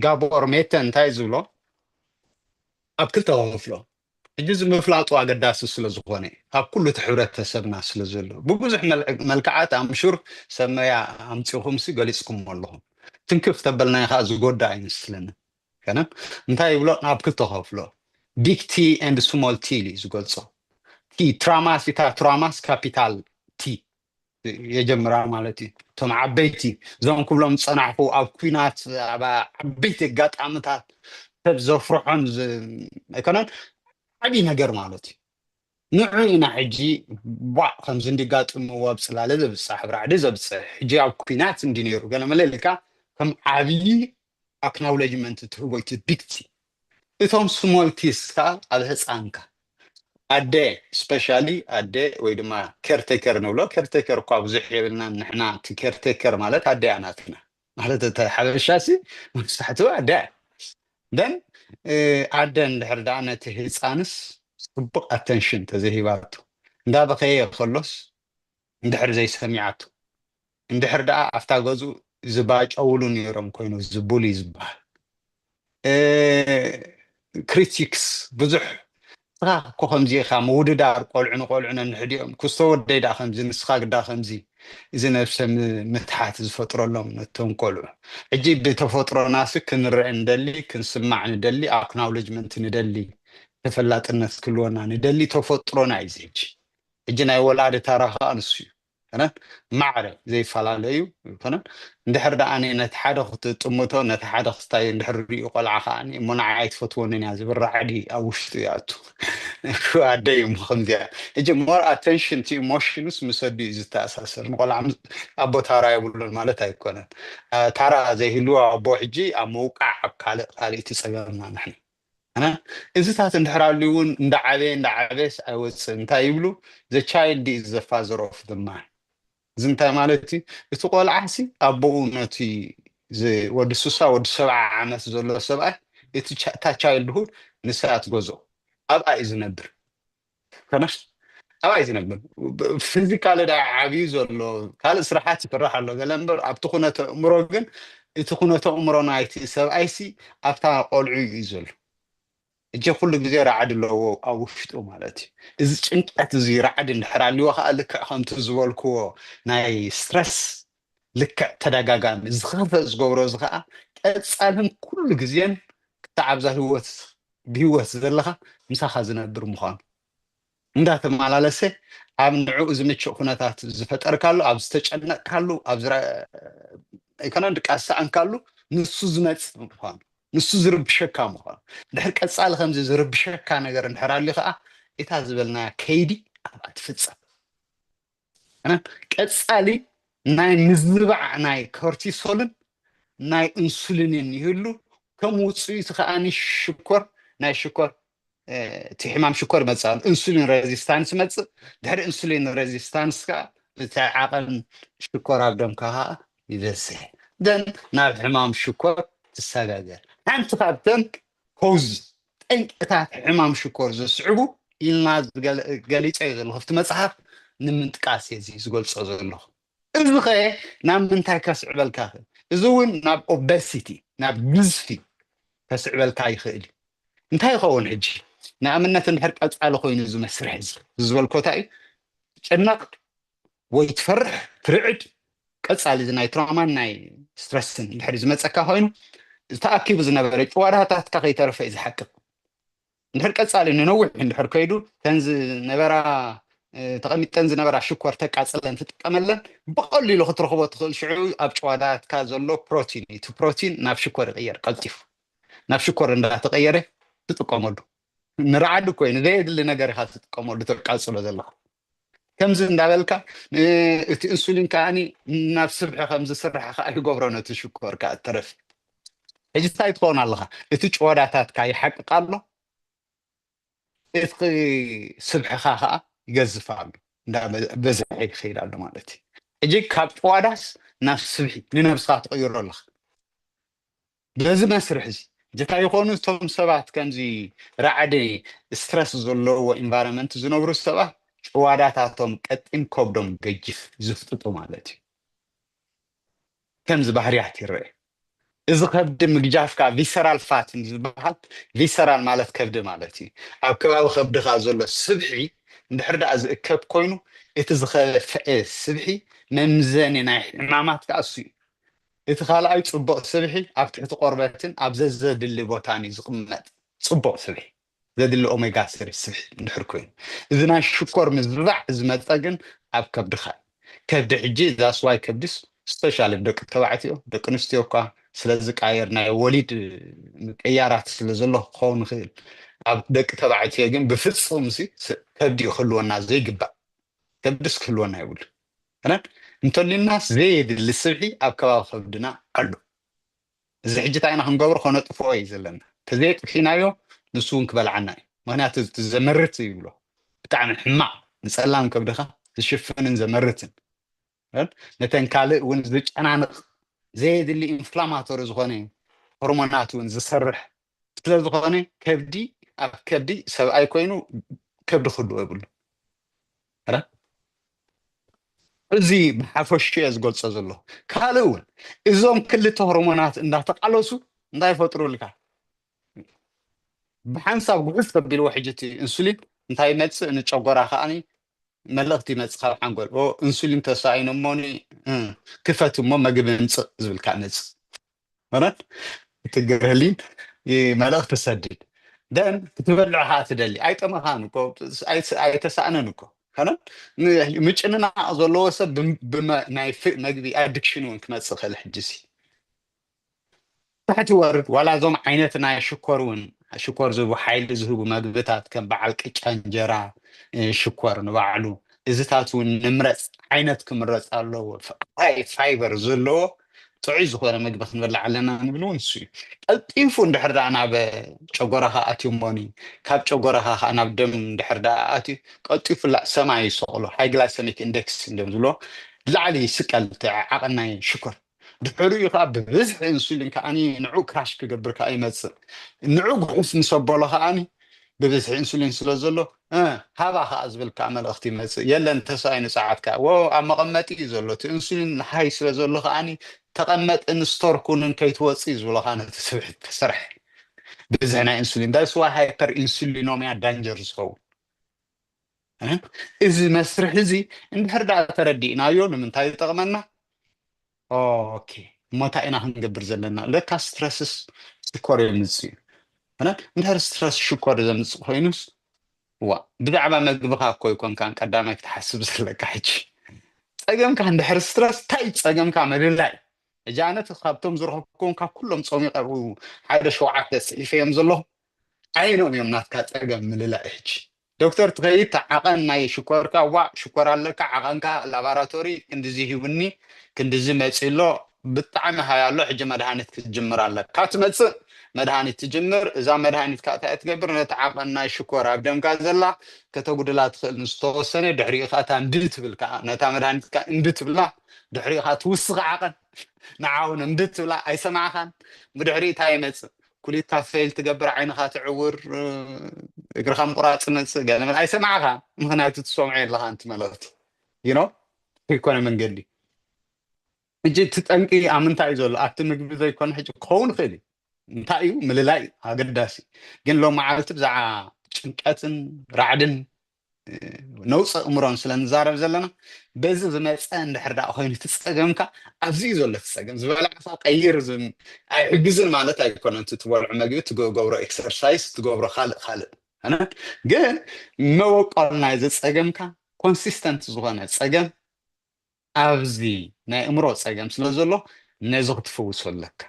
ጋቦር ሜተ እንታይ ዝብሎ ኣብ ክልተ ከፍሎ ሕጂ ዝምፍላጡ ኣገዳሲ ስለ ዝኾነ ኣብ ኩሉ እቲ ሕብረተሰብና ስለ ዘሎ ብብዙሕ መልክዓት ኣምሹር ሰመያ ኣምፂኹምሲ ገሊፅኩም ኣለኹም ትንክፍ ተበልናይ ከዓ ዝጎዳ ኣይመስለኒ ከነ እንታይ ይብሎ ናብ ክልተ ከፍሎ ቢግ ቲ ኤንድ ስሞል ቲ ኢሉ ዝገልፆ ቲ ትራማስ ኢታ ትራማስ ካፒታል ቲ የጀምራ ማለት እዩ እቶም ዓበይቲ እዞም ክብሎም ፀናሕኩ ኣብ ኩናት ኣብ ዓበይቲ ኣጋጣምታት ሰብ ዘፍርሖን ኣይኮነን ዓብዪ ነገር ማለት እዩ ንዑ ኢና ሕጂ ባዕ ከምዚ እንዲጋጥምዎ ኣብ ፅላለ ዘብፅሕ ብራዕዲ ዘብፅሕ ሕጂ ኣብ ኩናት እንዲ ነይሩ ገለ መለልካ ከም ዓብዪ ኣክናውሌጅመንት ትህቦ እቲ ቢግቲ እቶም ስሞልቲስ ከዓ ኣብ ህፃንካ ኣደ ስፔሻሊ ኣደ ወይ ድማ ኬርቴከር ንብሎ ኬርቴከር እኳ ብዙሕ የብልና ንሕና እቲ ኬርቴከር ማለት ኣደያ ናትና ማለት እቲ ሓበሻሲ መብዛሕትኡ ኣደ ደን ኣደ እንድሕር ዳኣ ነቲ ህፃንስ ፅቡቅ ኣተንሽን ተዘሂባቱ እንዳበኸየ ከሎስ እንድሕር ዘይሰሚዓቱ እንድሕር ዳኣ ኣፍታ ገፁ ዝባጨውሉ ነይሮም ኮይኑ ዝቡል ዝበሃል ክሪቲክስ ብዙሕ ስኻ እኮ ከምዚ ኢኻ ምውድዳር ቆልዑ ንቆልዑ ነንሕድኦም ክስተወደይ ዳ ከምዚ ንስኻ ግዳ ከምዚ እዚ ነብሰ ምትሓት ዝፈጥረሎም ነቶም ቆልዑ ሕጂ ብተፈጥሮናሲ ክንርአ ንደሊ ክንስማዕ ንደሊ ኣክናውሌጅመንት ንደሊ ተፈላጥነት ክህልወና ንደሊ ተፈጥሮና እዩ ሕጂ ሕጂ ናይ ወላዲ ታሪኽ ኣንሱ እዩ كنن معرة زي فلاليو كنن ندحر دعني نتحدث تطمته نتحدث تاي ندحر يقول عخاني منعيت فتوونني هذا بالرعدي أو شتياتو عادي مخنديا يجي more attention to emotions مسدي زتا أساسا نقول عم أبو ترى يقولون مالته يكون ترى زي هلوا أبو حجي أموقع قال تسجلنا نحن أنا إذا تندحر ليون ندعبس أو سنتايبلو the child is the father of the man زنتا مالتي تقول عحسي أبو نتي زي ود سوسا ود 7 عامات زلوا 7 تا child هو نسات جوزو أبقى إذا نبر فنش ኣባይ ዝነብር ፊዚካሊ ዳ ዓብዩ ዘሎ ካልእ ስራሓት ይስራሕ ኣሎ ገለ እምበር ኣብቲ ኩነተ እምሮ ግን እቲ ኩነተ እምሮ ናይቲ ሰብኣይሲ ኣብታ ቆልዑ እዩ ዘሎ እጀ ኩሉ ግዜ ራዕዲ ኣለዎ ኣብ ውሽጡ ማለት እዩ እዚ ጭንቀት እዚ ራዕዲ እንድሕር ኣልዎ ከዓ ልክዕ ከምቲ ዝበልክዎ ናይ ስትረስ ልክዕ ተደጋጋሚ ዝኸፍእ ዝገብሮ እዚ ከዓ ቀፃልን ኩሉ ግዜን ክሳብ ኣብዛ ህይወት ብህይወት ዘለካ ምሳኻ ዝነብር ምዃኑ እንዳተመላለሰ ኣብ ንዕኡ ዝምችእ ኩነታት ዝፈጠርካሉ ኣብ ዝተጨነቅካሉ ኣብ ኣይኮነ ድቃሳዕንካሉ ንሱ ዝመፅእ ምዃኑ ንሱ ዝርብሸካ ምዃኑ ድሕሪ ቀፃሊ ከምዚ ዝርብሸካ ነገር እንድሕር ኣልዩ ከዓ እታ ዝበልናያ ከይዲ ኣብኣ ትፍፀም ቀፃሊ ናይ ምዝባዕ ናይ ኮርቲሶልን ናይ ኢንሱሊንን ይህሉ ከም ውፅኢቱ ከዓኒ ሽኮር ናይ ሽኮር እቲ ሕማም ሽኮር መፅእ ኢንሱሊን ሬዚስታንስ መፅእ ድሕሪ ኢንሱሊን ሬዚስታንስ ከዓ እቲ ዓቐን ሽኮር ኣብ ደምካ ከዓ ይበዝሕ ደን ናብ ሕማም ሽኮር ትሰጋገር ሓንቲ ካብተን ኮዝ ጠንቅታት ሕማም ሽኮር ዘስዕቡ ኢልና ገሊፀ እዩ ዘለኹ ኣብቲ መፅሓፍ ንምንጥቃስ እዚ ዝገልፆ ዘለኹ እዚ ኸ ናብ ምንታይ ከስዕበልካ ይኽእል እዚ እውን ናብ ኦቤሲቲ ናብ ግዝፊ ከስዕበልካ ይኽእል እዩ እንታይ ይኸውን ሕጂ ንኣብነት እንድሕር ቀፃሊ ኮይኑ እዚ መስርሕ እዚ ዝበልኮ እንታይ እዩ ትጨነቕ ወይ ትፈርሕ ትርዕድ ቀፃሊ እዚ ናይ ትራውማን ናይ ስትረስን እንድሕር ዝመፀካ ኮይኑ ዝተኣኪቡ ዝነበረ ጭዋዳታትካ ከይተረፈ እዩ ዝሓቅቕ እንድሕር ቀፃሊ ንነዊሕ እንድሕር ከይዱ ከን ዝነበራ ተቐሚጠን ዝነበራ ሽኮር ተቃፅለን ትጥቀመለን ብቐሊሉ ክትረኽቦ ትኽእል ሽዑ ኣብ ጭዋዳትካ ዘሎ ፕሮቲን እዩ እቲ ፕሮቲን ናብ ሽኮር ይቕየር ቀልጢፉ ናብ ሽኮር እንዳተቐየረ ትጥቀመሉ ንረዓዲ ኮይኑ ዘየድሊ ነገር ኢኻ ትጥቀመሉ ተቃፅሎ ዘለካ ከምዚ እንዳበልካ እቲ ኢንሱሊን ከዓኒ ናብ ስብሒ ከምዚ ስራሕ ከዓ ይገብሮ ነቲ ሽኮር ከዓ ተረፍ ሕጂ እንታይ ትኸውን ኣለካ እቲ ጭዋዳታትካ ይሓቅቕ ኣሎ እቲ ስብሕኻ ከዓ ይገዝፍ ኣሎ እንዳበዝሐ ይኸይድ ኣሎ ማለት እዩ ሕጂ ካብ ጭዋዳስ ናብ ስብሒ ንነብስካ ትቕይሮ ኣለካ በዚ መስርሕ እዚ ጀታ ይኾኑ እቶም ሰባት ከምዚ ራዕዲ ስትረስ ዘለዎ ኢንቫይሮንመንት ዝነብሩ ሰባት ጭዋዳታቶም ቀጢን ከብዶም ገጅፍ ዝፍጥጡ ማለት እዩ ከምዚ ባህርያት ይርአ እዚ ከብዲ ምግጃፍካ ቪሰራል ፋት ዝበሃል ቪሰራል ማለት ከብዲ ማለት እዩ ኣብ ከባቢ ከብድካ ዘሎ ስብሒ እንድሕር ዳኣ ዝእከብ ኮይኑ እቲ ዝኸፍአ ስብሒ መምዘኒ ናይ ሕማማት ከዓ እሱ እዩ እቲ ካልኣይ ፅቡቕ ስብሒ ኣብ ትሕቲ ቆርበትን ኣብ ዘዘድሊ ቦታን እዩ ዝቕመጥ ፅቡቕ ስብሒ ዘድሊ ኦሜጋ ስሪ ስብሒ እንድሕር ኮይኑ እዚ ናይ ሽኮር ምዝባዕ ዝመፀ ግን ኣብ ከብድካ ከብዲ ሕጂ ዛስዋይ ከብድስ ስፔሻሊ ደቂ ተባዕትዮ ደቂ ኣንስትዮ እኳ ስለዝቃየር ናይ ወሊድ ምቅያራት ስለ ዘሎ ክኸውን ይኽእል ኣብ ደቂ ተባዕትዮ ግን ብፍፁም ከብዲ ክህልወና ዘይግባእ ከብድስ ክህልወና ይብሉ እንተሊናስ ዘየድሊ ስብሒ ኣብ ከባቢ ከብድና ኣሎ እዚ ሕጂ እንታይ ኢና ክንገብሮ ከነጥፍኦ እዩ ዘለና ተዘይጥፊናዮ ንሱ እውን ክበልዓና እዩ ምክንያቱ ዘመርት ይብሎ ብጣዕሚ ሕማቅ ንፀላም ከብድካ ዝሽፍንን ዘመርትን ነተን ካልእ እውን ዝጨናንቕ ዘየድሊ ኢንፍላማቶሪ ዝኾነ ሆርሞናት እውን ዝሰርሕ ስለዝኾነ ከብዲ ኣብ ከብዲ ሰብኣይ ኮይኑ ከብዲ ክህልዎ ይብሉ እዚ ብሓፈሽ እየ ዝገልፆ ዘሎ ካልእ እውን እዞም ክልተ ሆርሞናት እንዳተቃለሱ እንታይ ይፈጥሩልካ ብሓንሳብ ጉሑፍ ተቢልዎ ሕጂ እቲ ኢንሱሊን እንታይ ይመፅእ ንጨጎራ ከዓኒ መልእኽቲ ይመፅእ ካብ ሓንጎል ኢንሱሊን ተሳኢኑ እሞኒ ክፈት እሞ መግቢ ምፅእ ዝብልካ መፅእ ማለት እትግርህሊን መልእኽቲ ትሰድድ ደን ክትበልዖ ከዓ ትደሊ ኣይጠመኻን እኮ ኣይተሳእነን እኮ ከነ ምጭንናቕ ዘለዎ ሰብ ናይ መግቢ ኣዲክሽን እውን ክመፅእ ክእል ሕጂሲ ታሕቲ ወርድ ዋላ እዞም ዓይነት ናይ ሽኮር እውን ሽኮር ዝህቡ ሓይሊ ዝህቡ መግብታት ከም በዓል ቅጫ እንጀራ ሽኮር ንባዕሉ እዚታት እውን ንምረፅ ዓይነት ክምረፅ ኣለዎ ፋይበር ዘለዎ ጥዑይ ዝኾነ ምግቢ ክንበላዕ ኣለና ንብል እውን እሱ እዩ ቀልጢፉ እንድሕር ዳኣ ናብ ጨጎራኻ ኣትዩ እሞኒ ካብ ጨጎራኻ ከዓ ናብ ደም እንድሕር ዳኣ ኣትዩ ቀልጢፉ ሰማይ ይሰቕሎ ሃይ ግላይሰሚክ ኢንደክስ እንደም ላዕሊ ይስቀል ዓቐን ናይ ሽኮር ድሕሪኡ ከዓ ብብዝሒ ኢንሱሊን ከዓኒ ንዑ ክራሽ ክገብር ከዓ ይመፅእ ንዑ ጉሑፍ ንሰበሎ ከዓኒ ብብዝሒ ኢንሱሊን ስለ ዘሎ ሃባ ከዓ ዝብልካ መልእኽቲ ይመፅእ የለን ተስፋይ ንፀዓትካ ኣብ መቐመጢ እዩ ዘሎ እቲ ኢንሱሊን ሃይ ስለ ዘሎ ከዓኒ ተቐመጥ እንስቶር ኩንን ከይትወፅእ ዝብለካ ነቲ ስብሒት ተሰርሕ ብዝሕ ናይ ኢንሱሊን ዳስ ዋይ ሃይፐር ኢንሱሊኖምያ ዳንጀር ዝኸውን እዚ መስርሕ እዚ እንድሕር ዳ ተረዲእናዮ ንምንታይ ይጠቕመና ኦኬ እሞንታይ ኢና ክንገብር ዘለና ለካ ስትረስስ ሽኮር የምፅእ እዩ እንድሕር ስትረስ ሽኮር ዘምፅእ ኮይኑስ ዋ ብዛዕባ መግብኻ እኮ ይኮንካን ቀዳማይ ክትሓስብ ዘለካ ሕጂ ፀገምካ እንድሕር ስትረስ እንታይ ፀገምካ ምልላይ ሕጂ ኣነ ካብቶም ዝረኸብኩም ካብ ኩሎም ፆም ይቐርቡ ሓደ 7 ፅሒፈ እዮም ዘለኹ ዓይኖም እዮም ናትካ ፀገም ምልላይ ሕጂ ዶክተር ትኸይድ ተዓቐን ናይ ሽኮርካ ዋ ሽኮር ኣለካ ዓቐንካ ላቦራቶሪ ክንዲዚ ሂቡኒ ክንዲዚ መፂሎ ብጣዕሚ ሃያሎ ሕጂ መድሃኒት ክትጅምር ኣለካ ትመፅእ መድሃኒት ትጅምር እዛ መድሃኒት ካ እንታይ ትገብር ነቲ ዓቐን ናይ ሽኮር ኣብ ደምካ ዘላ ከተጉድላ ትኽእል ንዝተወሰነ ድሕሪኢኻ እታ እምቢ ትብል ከዓ ነታ መድሃኒት ካ እምቢ ትብላ ድሕሪኢኻ ትውስኽ ዓቐን ንዓውን እምቢ ትብላ ኣይሰማዕኻን ብድሕሪ እንታይ ይመፅእ ኩሊትካ ፌል ትገብር ዓይንኻ ትዕውር እግርኻ ምቁራፅ መፅእ ገለ ኣይሰማዕኻ ምክንያቱ ትሰምዖ የለኻንቲ መልእኽቲ ይኖ ከይኮነ መንገዲ ሕጂ እቲ ጠንቂ ኣብ ምንታይ እዩ ዘሎ ኣብቲ ምግቢ ዘይኮነ ሕጂ ክኸውን ይኽእል እዩ እንታይ እዩ ምልላይ ኣገዳሲ ግን ሎም መዓልቲ ብዛዕባ ጭንቀትን ራዕድን ነውፅእ እምሮን ስለ ንዛረብ ዘለና በዚ ዝመፀ እንድሕር ዳ ኮይኑ ትፀገምካ ኣብዚ እዩ ዘሎ ትፀገም ዝበላዕካ ቀይር ኣይሕግዝን ማለት ኣይኮነን ትበልዑ መግቢ ትገብሮ ኤክሰርሳይዝ ትገብሮ ካልእ ግን መወቀል ናይ ዝፀገምካ ኮንሲስተንት ዝኾነ ፀገም ኣብዚ ናይ እምሮ ፀገም ስለ ዘሎ ነዚ ክትፍውሶ ኣለካ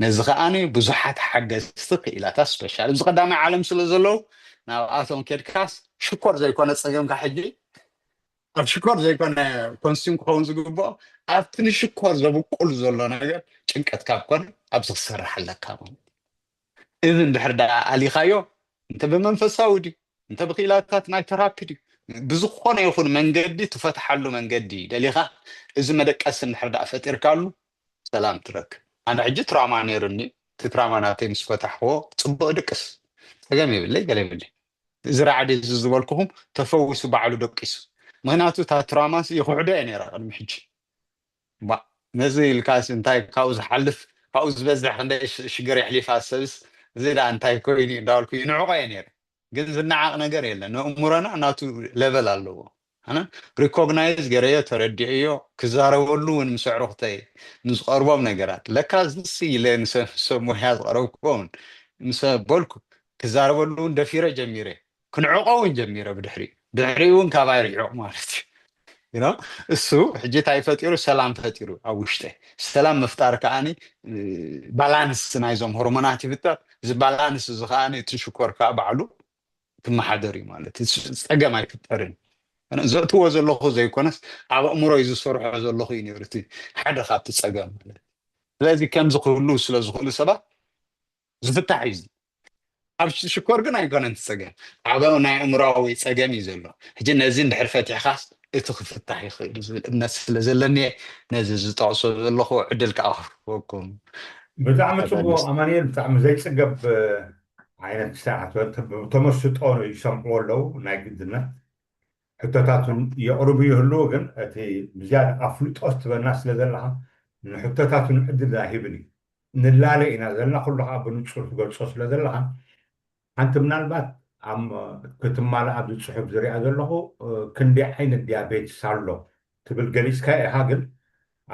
ነዚ ከዓኒ ብዙሓት ሓገዝቲ ክኢላታት ስፔሻል እዚ ቀዳማይ ዓለም ስለ ዘለዉ ናብኣቶም ኬድካስ ሽኮር ዘይኮነ ፀገምካ ሕጂ ኣብ ሽኮር ዘይኮነ ኮንሱም ክኸውን ዝግብኦ ኣብቲ ንሽኮር ዘብቁል ዘሎ ነገር ጭንቀትካ ኮነ ኣብዚ ክሰርሕ ኣለካ እዚ እንድሕር ዳ ኣሊኻዮ እንተ ብመንፈሳዊ ድዩ እንተ ብክኢላታት ናይ ተራፒ ድዩ ብዝኾነ ይኹን መንገዲ ትፈትሓሉ መንገዲ ደሊኻ እዚ መደቀሲ እንድሕር ዳ ፈጢርካሉ ሰላም ትረክብ ኣነ ሕጂ ትራማ ነይሩኒ እቲ ትራማ ናተይ ምስ ፈታሕዎ ፅቡቅ ድቅስ ፀገም የብለይ ገለ የብለይ እዚ ራዕዲ እዚ ዝበልኩኹም ተፈዊሱ ባዕሉ ደቂሱ ምክንያቱ እታ ትራማስ ይኩሕዶ እየ ነይራ ቅድሚ ሕጂ ነዚ ኢልካስ እንታይ ካብኡ ዝሓልፍ ካብኡ ዝበዝሕ ክንደይ ሽግር የሕሊፋ ሰብስ እዚ ዳ እንታይ ኮይኑ እንዳበልኩ ይንዕቆ እየ ነይረ ግን ዝነዓቕ ነገር የለን ንእሙሮና ናቱ ሌቨል ኣለዎ ኣነ ሪኮግናይዝ ገረዮ ተረዲዕዮ ክዛረበሉ እውን ምስ ኣዕሩኽተይ ንዝቐርቦም ነገራት ለካ ዝሲ ኢለ ንሰብ ሞያ ዝቐረብክዎም ምስ በልኩ ክዛረበሉ እውን ደፊረ ጀሚረ ክንዕቆ እውን ጀሚረ ብድሕሪ እውን ካባይ ርዕቕ ማለት እዩ እሱ ሕጂ እንታይ ፈጢሩ ሰላም ፈጢሩ ኣብ ውሽጠይ ሰላም ምፍጣር ከዓኒ ባላንስ ናይዞም ሆርሞናት ይፍጠር እዚ ባላንስ እዚ ከዓኒ እቲ ሽኮርካ ባዕሉ ክመሓደር እዩ ማለት ፀገም ኣይፍጠርን ዘእትዎ ዘለኹ ዘይኮነስ ኣብ ኣእምሮ እዩ ዝሰርሖ ዘለኹ እዩ ነይሩ እቲ ሓደ ካብቲ ፀገም ማለት ስለዚ ከምዚ ክህሉ ስለ ዝኽእሉ ሰባት ዝፍታሕ እዩ ኣብ ሽኮር ግን ኣይኮነን ትፀገም ኣብ ናይ እምሮዊ ፀገም እዩ ዘሎ ሕጂ ነዚ እንድሕር ፈቲሕካስ እቲ ክፍታሕ ይኽእል ዝብል እምነት ስለ ዘለኒ ነዚ ዝጠቕሶ ዘለኹ ዕድል ከዓ ክህልወኩም ብጣዕሚ ፅቡቅ ኣማኒኤል ብጣዕሚ ዘይፅገብ ዓይነት ሰዓት ተመስጦ ይሰምዕዎ ኣለዉ ናይ ግድነት ሕቶታቱን የቕርቡ ይህልዎ ግን እቲ ብዝያዳ ኣፍልጦ ትበና ስለ ዘለካ ንሕቶታቱን ዕድል ዛሂብን እዩ ንላለ ኢና ዘለና ኩሉ ከዓ ብንፁር ትገልፆ ስለ ዘለካ ሓንቲ ምናልባት ክትማል ኣብዚ ፅሑፍ ዝሪኣ ዘለኹ ክንደይ ዓይነት ዲያቤትስ ኣሎ ትብል ገሊፅካ ኢኻ ግን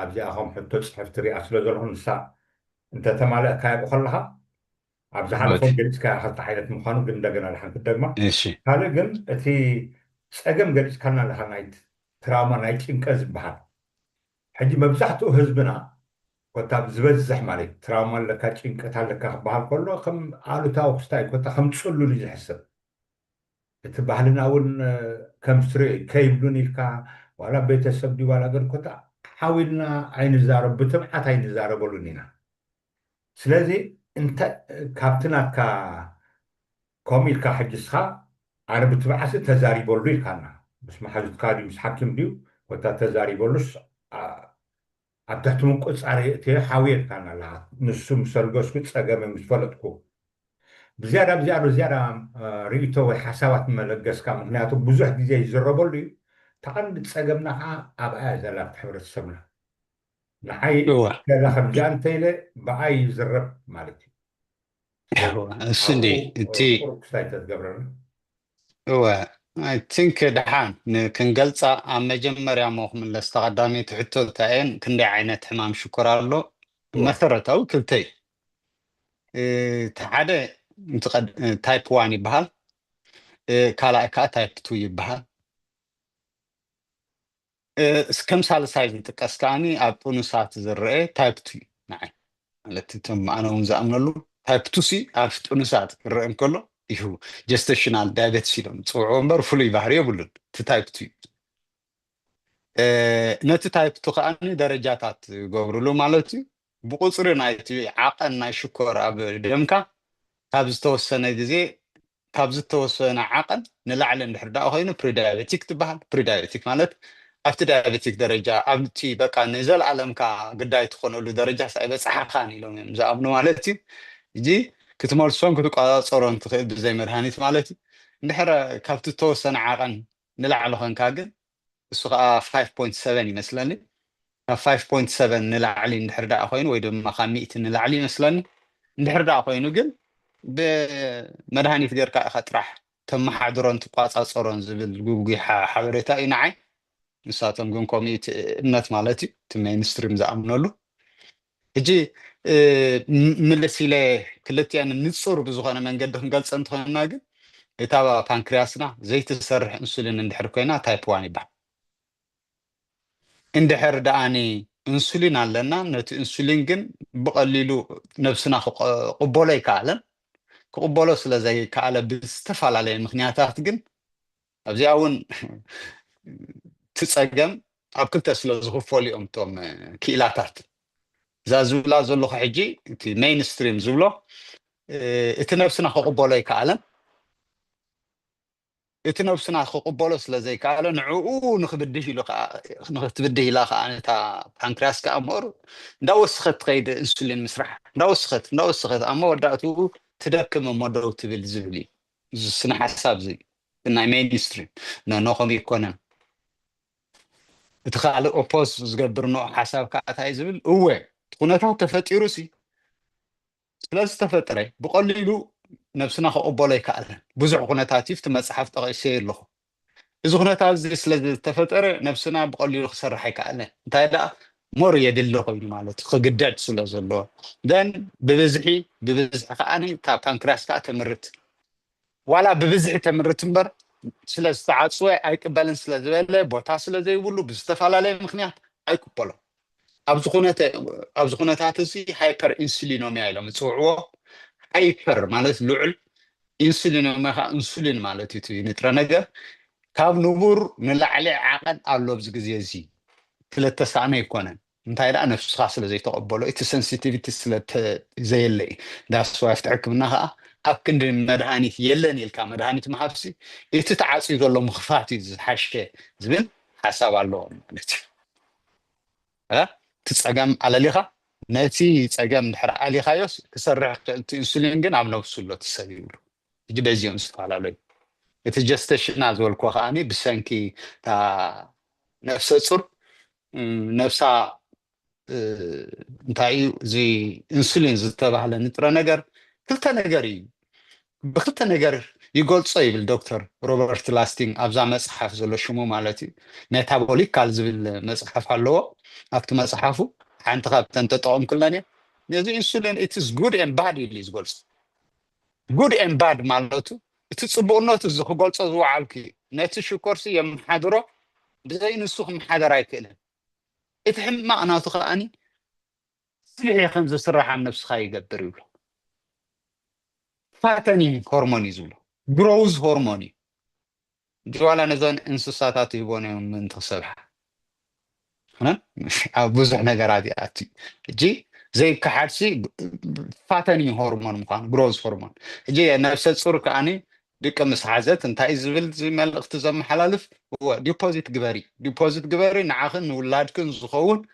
ኣብዚኣኸም ሕቶ ፅሑፍ ትሪኣ ስለ ዘለኹ ንሳ እንተተማልእካዮ ከለካ ኣብ ዝሓለፎም ገሊፅካ ክልተ ዓይነት ምዃኑ ግን እንደገና ድሓን ክደግማ ካልእ ግን እቲ ፀገም ገሊፅካልና ኣለካ ናይ ትራውማ ናይ ጭንቀት ዝበሃል ሕጂ መብዛሕትኡ ህዝብና ኮታ ዝበዝሕ ማለት ትራውማ ኣለካ ጭንቀት ኣለካ ክበሃል ከሎ ከም ኣሉታዊ ክስታይ ኮታ ከም ፅሉል እዩ ዝሕስብ እቲ ባህልና እውን ከም ስርዮ ከይብሉን ኢልካ ዋላ ቤተሰብ ዲ ዋላ ገር ኮታ ሓዊልና ኣይንዛረብ ብትምዓት ኣይንዛረበሉን ኢና ስለዚ እንታይ ካብቲ ናትካ ከምኡ ኢልካ ሕጅስኻ ኣነ ብትብዓሲ ተዛሪበሉ ኢልካና ምስ ማሓዙትካ ድዩ ምስ ሓኪም ድዩ ኮታ ተዛሪበሉስ ኣብ ትሕቲ ምቁፃር እቲ ሓዊ ኢልካና ኣለካ ንሱ ምስ ሰልገስኩ ፀገመ ምስ ፈለጥኩ بزيادة رئيتو حسابات ملقس كام مخنياتو بزوح جزي يزربو لي تقن تساقمنا أبقى زلاب تحبر السمنة نحي كذا خمجان تيلي بقى يزرب مالتي سندي انتي قرب ستايتت قبرنا هو I think دحان كنقلصا عم مجمريا موخ من الاستقدامي تحتو تاين كندي عينت حمام شكرا له مثرتو كلتي تحدى تايب 1 يبهال كالايكا تايب 2 يبهال كم سال سايز تقسكاني ابونو ساعت زرئ تايب 2 نعم التي تم انا ونزامنلو تايب 2 سي ابونو ساعت رئن كله يهو جستيشنال دايابيتس يلون صوعو مبر فلي بحري يبلون تايب 2 نت تايب 2 كاني درجاتات غبرلو مالتي بقصر نايتي عقن ناي شكر اب دمكا كابز توسنه غزي كابز توسنه عقن نلعل ندحر دا خوينو بريدايابيتيك تبሃል بريدايابيتيك ማለት ኣብቲ ዳያቤቲክ ደረጃ ኣብቲ በቃ ንዘል ዓለምካ ግዳይ ትኾነሉ ደረጃ ሳይበፅሓኻን ኢሎም እዮም ዝኣምኑ ማለት እዩ እጂ ክትመልሶም ክትቋፃፀሮም ትኽእል ብዘይ መድሃኒት ማለት እዩ እንድሕር ካብቲ ተወሰነ ዓቐን ንላዕሊ ኮንካ ግን እሱ ከዓ 5.7 ይመስለኒ ካብ 5.7 ንላዕሊ እንድሕር ዳኣ ኮይኑ ወይ ድማ ካብ 100 ንላዕሊ ይመስለኒ እንድሕር ዳኣ ኮይኑ ግን ብመድሃኒት ጌርካ ኢኻ ጥራሕ ተመሓድሮን ትቋፃፀሮን ዝብል ጉጉይ ሓበሬታ እዩ ንዓይ ንሳቶም ግን ኮሚት እምነት ማለት እዩ እቲ ሜይንስትሪም ዝኣምነሉ ሕጂ ምልሲለ ክልቲአን ንፁር ብዝኾነ መንገዲ ክንገልፀ እንትኾንና ግን እታ ፓንክሪያስና ዘይትሰርሕ ኢንሱሊን እንድሕር ኮይና ታይፕ 1 ይበሃል እንድሕር ደኣኒ ኢንሱሊን ኣለና ነቲ ኢንሱሊን ግን ብቐሊሉ ነብስና ክቕበሎ ይከኣለን ክቕበሎ ስለዘይከኣለ ብዝተፈላለየ ምክንያታት ግን ኣብዚኣ እውን تسجم أبكل تسلا زخفولي أمتم كيلاتات زازولا زلو حجي تي مين ستريم زلو اتنفسنا خقبولي كعلم اتنفسنا خقبولو سلا زي كعلم نعو نخبديه نخبديه لاخ أنا تا بانكراس كأمور داوس خط قيد إنسولين مسرح داوس خط أمور داتو تدكم مودو تبيل زبلي سنة حساب زي إنه مين ستريم نخم يكونن تخيل أوبوس زقدر نوع حساب كأتاي زبل هو تكونتها تفتيرو سي ثلاث تفتري بقليلو نفسنا خقبولي كأله بزع قناتاتيف تمسحف تغيشير له إذا قناتات زي سلاذ تفتري نفسنا بقليلو خسر حي كأله تايدا مور يدله قوي مالت خقدات سلاذ الله دان ببزحي خاني تا بانكراس كأتمرت ولا ببزحي تمرت مبر سلاذ تعاصوي أيقبلن سلاذ ولا بوتا سلاذ يقولوا بستفعل مخنيات أيقبلوا أبزخونات هذي هايبر إنسولينوميا إلهم تسوعوا هايبر مالت لعل إنسولينوميا إنسولين مالت يتوي نترنجا كاب نبور نلعلي عقد على لبز جزيزي ثلاثة سنة يكونن انتهى أنا نفس خاص اللي زي تقبله إنت sensitivity سلت زي اللي ده سوى يفتحك منها أكن مدهاني يلني الكام مدهاني محبسي يتتعصي ذو الله مخفاتي حشة زين حساب الله ها تتسجم على ليها ناتي تسجم نحرق على خياس كسرع إنسولين جن عم نوصل له تسجيله يجي بزيون على لي يتجستشنا ذو الكوخاني بسنكي تا نفس الصور نفسها انتاي زي إنسولين زتبع على نترا نجر كلتا نجاري بخلتا نجار يقول صيب الدكتور روبرت لاستين أبزع مسحف زلو شمو مالتي ميتابوليك كالز بالمسحف حلوه أكتو مسحفه عن تغابتن تطعم كلانيا يزي إنسولين it is good and bad يليز قولس good and bad مالتو تتصبونات الزخو قولس زو عالكي نتشو كورسي يمحادرو بزي نسوخ محادر عيكينا اتحم معنا تخلاني سبعي خمسة سرح عن نفس خاي يقدر يقول فاتني هرموني زولو جروز هرموني جوالا نزون انسوساتات يبوني من تصبح هنا بوزع نقراتي اتي جي زي كحادسي فاتني هرمون مقان جروز هرمون جي نفس الصور كأني ديك مسحازات انتاي زبل زي ما الاختزام حلالف هو ديبوزيت قباري نعاخن ولادكن زخون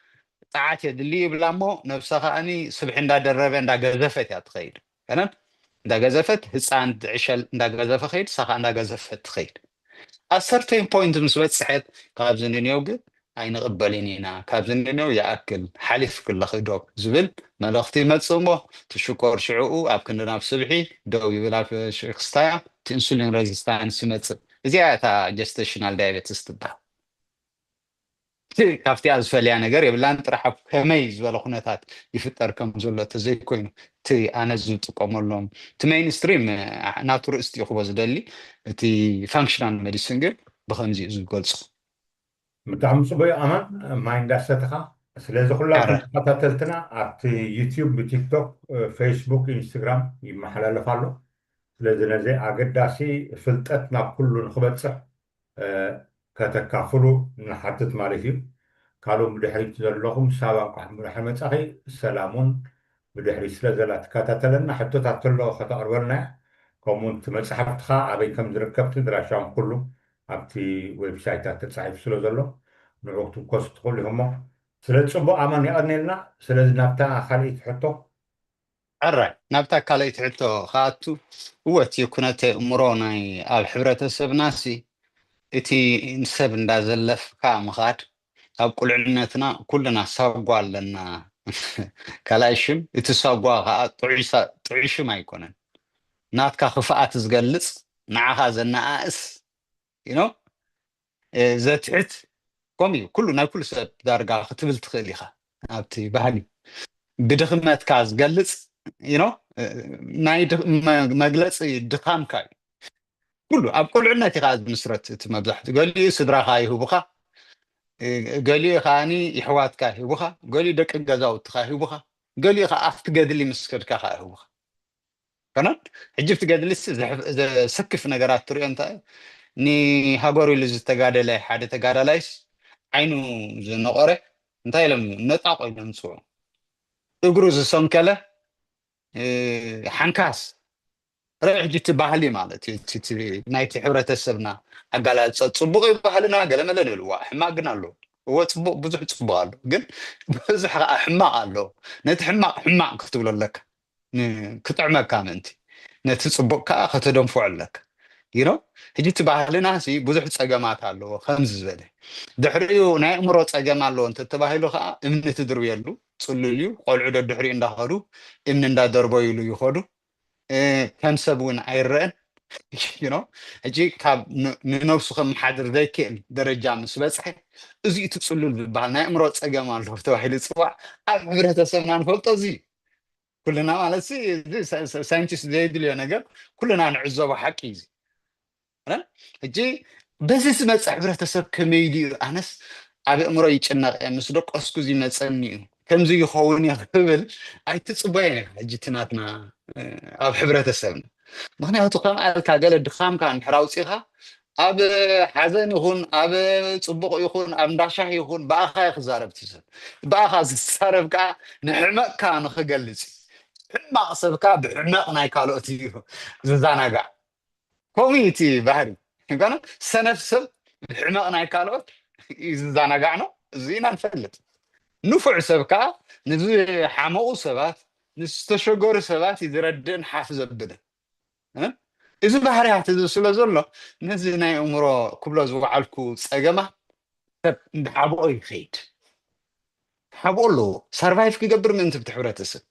ساعات يدلي بلامو نفسها أني سبحين دا دربين دا قذفت يا تخيل كانت እንዳገዘፈት ህፃን ዕሸል እንዳገዘፈ ኸይድ ሳኻ እንዳገዘፈት ትኸይድ ኣብ ሰርተን ፖይንት ምስ በፅሐት ካብዚ ንንየው ግን ኣይንቕበልን ኢና ካብዚ ንንየው ይኣክል ሓሊፍ ክለኺ ዶ ዝብል መልእኽቲ ይመፅእ እሞ ትሽኮር ሽዑኡ ኣብ ክንድናብ ስብሒ ደው ይብል ኣብ ክስታያ እቲ ኢንሱሊን ሬዚስታንስ ይመፅእ እዚኣ እታ ጀስቴሽናል ዳያቤትስ ትበሃል ካብቲኣ ዝፈልያ ነገር የብላን ጥራሕ ኣብ ከመይ ዝበለ ኩነታት ይፍጠር ከም ዘሎ ተዘይኮይኑ እቲ ኣነ ዝጥቀመሎም እቲ ሜይንስትሪም ናቱ ርእስቲ ይኽቦ ዝደሊ እቲ ፋንክሽናል ሜዲሲን ግን ብከምዚ እዩ ዝገልፆ ብጣዕሚ ፅቡቅ ኣማን ማይ እንዳሰተኻ ስለዚ ኩላኩም ተኸታተልትና ኣብቲ ዩቲዩብ ቲክቶክ ፌስቡክ ኢንስታግራም ይመሓላለፍ ኣሎ ስለዚ ነዚ ኣገዳሲ ፍልጠት ናብ ኩሉ ንክበፅሕ ከተካፍሉ ንሓትት ማለት እዩ ካልኦም ብድሕሪት ዘለኹም ሳባን ቋሕ ምድሕሪ መፃኺ ሰላሙን ብድሕሪት ስለ ዘላ ትከታተለና ሕቶታት ከሎ ከተቕርበልና ከምኡ እቲ መፅሓፍትኻ ኣበይ ከም ዝርከብቲ ድራሻውን ኩሉ ኣብቲ ዌብሳይታት ተፃሒፉ ስለ ዘሎ ንዑ ክትኮሱ ትኽእሉ ኢኹሞ ስለ ፅቡቅ ኣማን ይቐኒልና ስለዚ ናብታ ካልእቲ ሕቶ ዓራይ ናብታ ካልእቲ ሕቶ ከኣቱ እወት ኩነተ እምሮ ናይ ኣብ ሕብረተሰብና ሲ እቲ ሰብ እንዳዘለፍካ ምኻድ ኣብ ቁልዕነትና ኩልና ሳጓ ኣለና ካልኣይ ሽም እቲ ሳጓ ከዓ ጥዑይ ሽም ኣይኮነን ናትካ ክፍኣት ዝገልፅ ንዓኻ ዘነኣእስ ዘትዕት ከምኡ እዩ ኩሉ ናይ ኩሉ ሰብ ዳርጋ ክትብል ትኽእል ኢኻ ኣብቲ ባህሊ ብድኽመትካ ዝገልፅ ናይ መግለፂ ድኻምካ እዩ ኩሉ ኣብ ቁልዕነት ኢኻ ዝምስረት እቲ መብዛሕትኡ ገሊኡ ስድራኻ ይህቡኻ ገሊኡ ከዓኒ ይሕዋትካ ይህቡኻ ገሊኡ ደቂ ገዛውትካ ይህቡኻ ገሊኡ ከዓ ኣብቲ ገድሊ ምስክድካ ከዓ ይህቡኻ ከናን ሕጂ ብቲ ገድሊስ ዘሰክፍ ነገራት ትሪኦ እንታይ ንሃገሩ ኢሉ ዝተጋደለ ሓደ ተጋዳላይስ ዓይኑ ዝነቆረ እንታይ ኢሎም ነጣቆ ኢሎም ዝፅውዑ እግሩ ዝሰንከለ ሓንካስ ርአይ ሕጂ እቲ ባህሊ ማለት እዩ ናይቲ ሕብረተሰብና ኣጋላልፀ ፅቡቅ ባህልና ገለመለ ንብልዋ ሕማቅ ግን ኣለዎ እዎ ፅቡቅ ብዙሕ ፅቡቅ ኣሎ ግን ብዙሕ ከዓ ሕማቅ ኣለዎ ነቲ ሕማቅ ሕማቅ ክትብሎ ኣለካ ክጥዕመካ ምእንቲ ነቲ ፅቡቅ ከዓ ከተደንፍዖ ኣለካ ሕጂ እቲ ባህልና ብዙሕ ፀገማት ኣለዎ ከምዚ ዝበለ ድሕሪኡ ናይ እምሮ ፀገም ኣለዎ እንተተባሂሉ ከዓ እምኒ ትድርብየሉ ፅሉል እዩ ቆልዑ ደድሕሪኡ እንዳኸዱ እምኒ እንዳደርበይሉ ይኸዱ ከም ሰብ እውን ኣይረአን ሕጂ ካብ ንነብሱ ከመሓድር ዘይክእል ደረጃ ምስ በፅሐ እዚኡ እቲ ፅሉል ዝበሃል ናይ እምሮ ፀገም ኣለዎ ተባሂሉ ይፅዋዕ ኣብ ሕብረተሰብና ንፈልጦ እዚ ኩልና ማለት ሳይንቲስት ዘየድልዮ ነገር ኩልና ንዕዘቦ ሓቂ እዚ ሕጂ በዚ ዝመፅእ ሕብረተሰብ ከመይ ድዩ ኣነስ ኣብ እምሮ ይጭነቕ ምስ ደቆስኩ እዚ መፀኒ እዩ ከምዚ ይኸውን ይኽብል ኣይትፅበየን ሕጂ ትናትና ኣብ ሕብረተሰብና ምክንያቱ ከምኣልካ ገለ ድኻምካ እንድሕር ኣውፂኻ ኣብ ሓዘን ይኹን ኣብ ፅቡቕ ይኹን ኣብ እንዳሻህ ይኹን ብኣኻ ይክዛረብ ትሰብ ብኣኻ ዝዛረብ ከዓ ንሕመቕካ ንክገልፅ ሕማቕ ሰብካ ብሕማቕ ናይ ካልኦት እዩ ዝዛናጋዕ ከምኡ እቲ ባህሪ ኮነ ሰነፍ ሰብ ብሕማቕ ናይ ካልኦት እዩ ዝዛናጋዕ ነው እዚ ኢና ንፈልጥ ንፉዕ ሰብ ከዓ ንዝሓመቑ ሰባት ንዝተሸገሩ ሰባት እዩ ዝረድእን ሓፍ ዘብልን እዚ ባህርያት እዚ ስለ ዘሎ ነዚ ናይ እምሮ ክብሎ ዝወዓልኩ ፀገማ ሰብ እንዳሓብኦ ይኸይድ ሓብኦ ኣለዎ ሰርቫይቭ ክገብር ምእንቲ ብቲ ሕብረተሰብ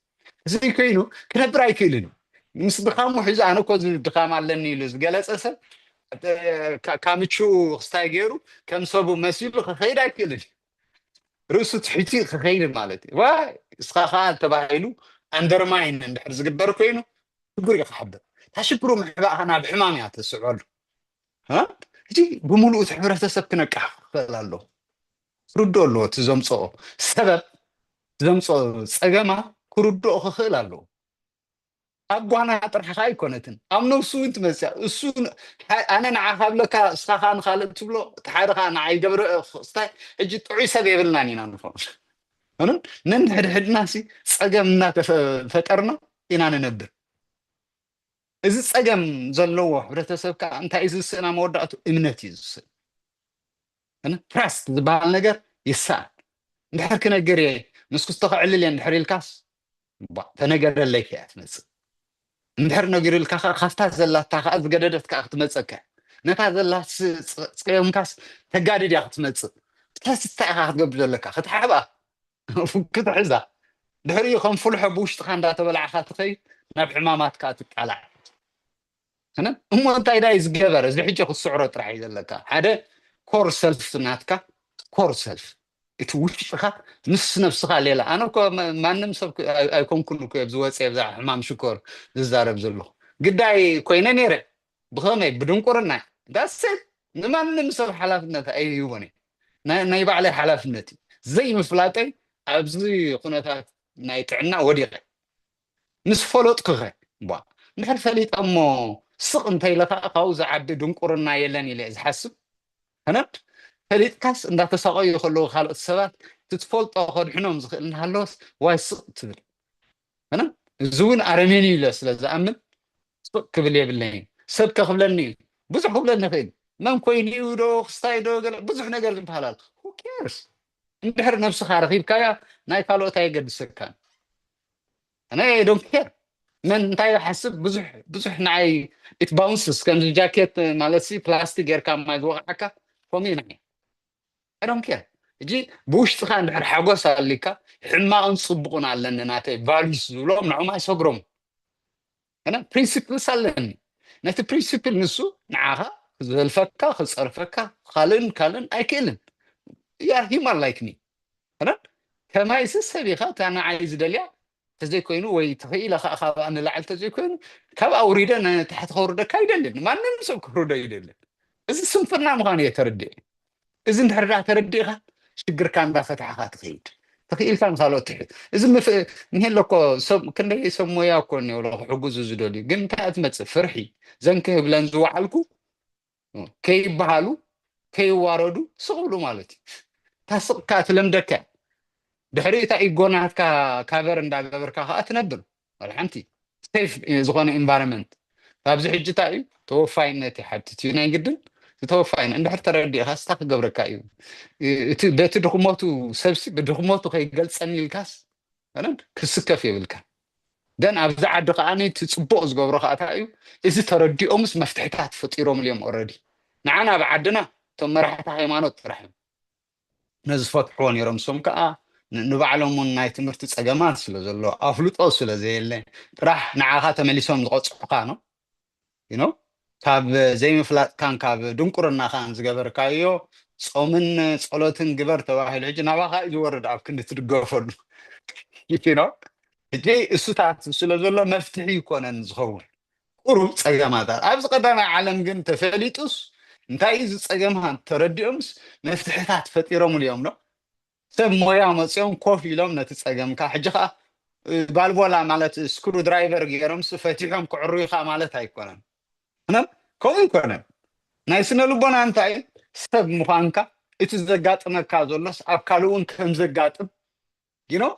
እዚ ኮይኑ ክነብር ኣይክእልን ምስ ድኻሙ ሒዙ ኣነ ኮ ድኻም ኣለኒ ኢሉ ዝገለፀ ሰብ ካምቹ ክስታይ ገይሩ ከም ሰቡ መሲሉ ክኸይድ ኣይክእልን ርእሱ ትሕቲ ክኸይድ ማለት እዩ ዋይ እስኻ ከዓ ተባሂሉ ኣንደርማይን እንድሕር ዝግበር ኮይኑ ሽግር እዩ ክሓብር ታሽግሩ ምሕባእኻ ናብ ሕማም እያ ተስዕበሉ ሕጂ ብምሉእ እቲ ሕብረተሰብ ክነቃሕ ክኽእል ኣለዎ ክርድኦ ኣለዎ እቲ ዘምፅኦ ሰበብ ዘምፅኦ ፀገማ ክርድኦ ክኽእል ኣለዎ ኣብ ጓና ጥራሕካ ኣይኮነትን ኣብ ነብሱ እውን ትመፅያ እሱ ኣነ ንዓኻ ብለካ እስኻ ከዓ ንካልእ ትብሎ እቲ ሓደ ከዓ ንዓይ ገብረ ክስታይ ሕጂ ጥዑይ ሰብ የብልናን ኢና ንኾን ነንድሕድሕድና ፀገም እናተፈጠርና ኢና ንነብር እዚ ፀገም ዘለዎ ሕብረተሰብ ከዓ እንታይ እዩ ዝስእና መወዳእቱ እምነት እዩ ዝስእ ትራስት ዝበሃል ነገር ይስኣን እንድሕር ክነገር እየ ምስኩ ዝተኽዕልል እየ እንድሕር ኢልካስ ተነገረለይ ከያ ትመፅእ እንድሕር ነጊሩልካ ካፍታት ዘላታ ከዓ ዝገደደትካ ክትመፀካ ነታ ዘላት ፀየምካስ ተጋድድ እያ ክትመፅእ ተስታ ኢኻ ክትገብር ዘለካ ክትሓባ ክትሕዛ ድሕሪኡ ከም ፍልሖ ብውሽጥካ እንዳተበላዕካ ትኸይድ ናብ ሕማማትካ ትቃላዕ هنا هم انت اذا يزجبر اذا حجه السعره راح يدلك هذا كور سيلف ناتك كور سيلف اتوشخه نص نفسها ليله انا ما نمسك ايكون كله كيبزوص يبزع حمام شكر ززارب زلو قداي كوينه نيره بخمي بدون قرنا داس ما نمسك حلافنته اي يوني نايب عليه حلافنتي زي مفلاطي ابزي قناتات نايتعنا وديقه نس فلوطكه با نحر فليط امو سق انتي لتا قاوز عبد دنقرنا يلن يلي زحسب هنا فليط كاس اندا تساقو يخلو خالق سبات تتفولطو خد حنوم زخل نهالوس واي سق تبل هنا زون ارميني لس لذا امن سق كبل يبلين سب كخبلني بزح خبلنا فين من كوين يودو خستايدو بزح نقر بحلال who cares اندحر نفسك رخيب كايا ناي كالو تاي قد سكان انا I don't care من انتي حسب بزح نعي it bounces كان الجاكيت مالسي بلاستيك غير كان ما يوقعك فمي نعي I don't care يجي بوش تخان دحر حقوس عليك حما نصبقون على ناتي فاليوز زولهم نعو ما يسقرهم انا برينسيبل سالني نات برينسيبل نسو نعاها الفكا خصر فكا كالن ايكلن يا هيومن لايك مي انا كما يسسبيخات انا عايز دليا تزي كوينو وي تخيل اخا انا لعل تزي كوينو كاب اوريدن تحت خورده كايدلن ما نمسك خورده يدلن اذا سنفرنا مخان يتردي اذا انت رجع ترديها شجر كان بفتحها تخيل تخيل كان خالو تحت اذا من هلكو كن يسمو ياكون ولا حجوز زدولي قمت اتمص فرحي زنك بلان زوعلكو كي بحالو كي واردو سقلو مالتي تاسق كاتلمدك دحريتا ايغونات كافر اندا غبركا اتنبل الحمتي سيف زغون انفايرمنت فابز حجتا اي توفاينتي حبتي ناي جدن توفاين اندحر تردي خاصتا غبركا اي بيت دوكموتو سبسي بدوكموتو كاي غلصني الكاس انا كسكف يبلكا دن ابزع عدق اني تصبق زغبركا اي اذا تردي امس مفتحتات فطيروم اليوم اوريدي نعنا بعدنا تمرحت هيمانوت رحم نزفت حون يرمسوم كا نبعلهم ناي تمرت صقمات سلازلو افلطو سلازيله راح نعاها تمليسهم زقصقانو you know كاب زي مفلات كان كاب دنقرنا كان زغبركايو صومن صلوتن غبر تواحل حج نباخا يورد اب كنت تدغفل you know جي اسوتات سلازلو مفتحي يكونن زخون قرب صقمات ابز قدام عالم جن تفليطس انتاي صقمها ترديمس مفتحات فطيرهم اليوم نو سب مويا مصيون كوفي لهم نتصقمكا حجخا بالبولا مالت سكرو درايفر غيرم سفتيهم كعريخا مالت هيكونن انا كوي كونن نايسنا لبنا انتاي سب مخانكا اتزغاطمكا زولس ابكالون كم زغاطم you know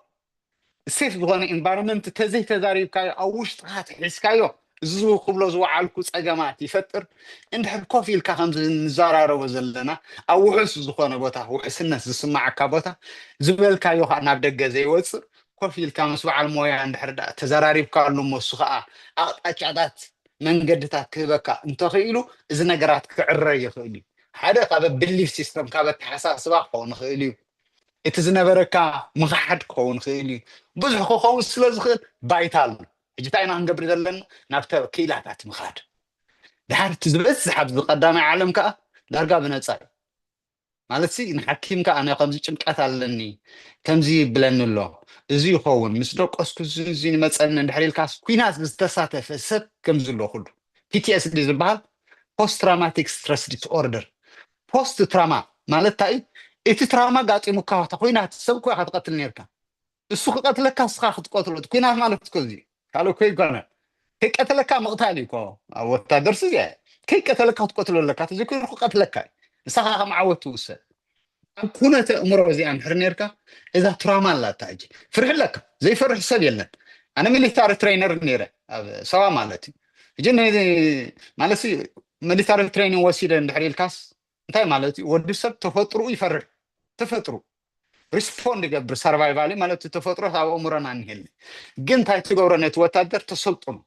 سيف بغون environment تزي تزاريبكا اوش طات حسكايو زو قبلو زو عالكو صقمات يفطر اندحر كوفيلكا خمز نزارارو زلنا او وحس زخونه بوتا وحسنس زسمعكا بوتا زبلكا يو ناب دغ زي وص كوفيلكا مسوع المويا اندحر تزاراريبكا لو مسخا اقطاچادات منغدتا كبكا انت خيلو از نغرات كعري يخيلي حدا قاب بليف سيستم كابت حساسبا خون خيلي اتزنبركا مخحد كون خيلي بزح خو سلازخل بايتال اجتاينا نقبر دلن نابتا كيلاتات مخاد دحر تزبس حبز قدامي عالم كا دارغا بنصاي مالتي نحكيم كا انا قمزي چنقات علني كمزي بلن الله ازي يخون مسدو قسكو زين مصن دحريل كاس كويناس بستساتف سب كمزي الله كله PTSD زبال post traumatic stress disorder post trauma مالتاي اتي تراما قاطي مكاوتا كوينات سب كو قتل نيركا السوق قتلك سخا قتلو كوينات مالت كوزي قالوا كي قنا كي قتلك مقتاليكو او تدرس يا كي قتلك تقتلوا لك تذكر قتلك سخا معوتوس كونه امر زي ام حرنيركا اذا تراما لا تاجي فرح لك زي فرح سب يلن انا ميليتاري ترينر نيره سوا مالتي جن مالسي ميليتاري تريننج وسيده ندحري الكاس انتي مالتي ودي سب تفطرو يفرح تفطرو ريسبوند يقبر سرفايفالي مالتي تفطرو تاع امورنا نهل جن تاي تغورنت وتادر تسلطن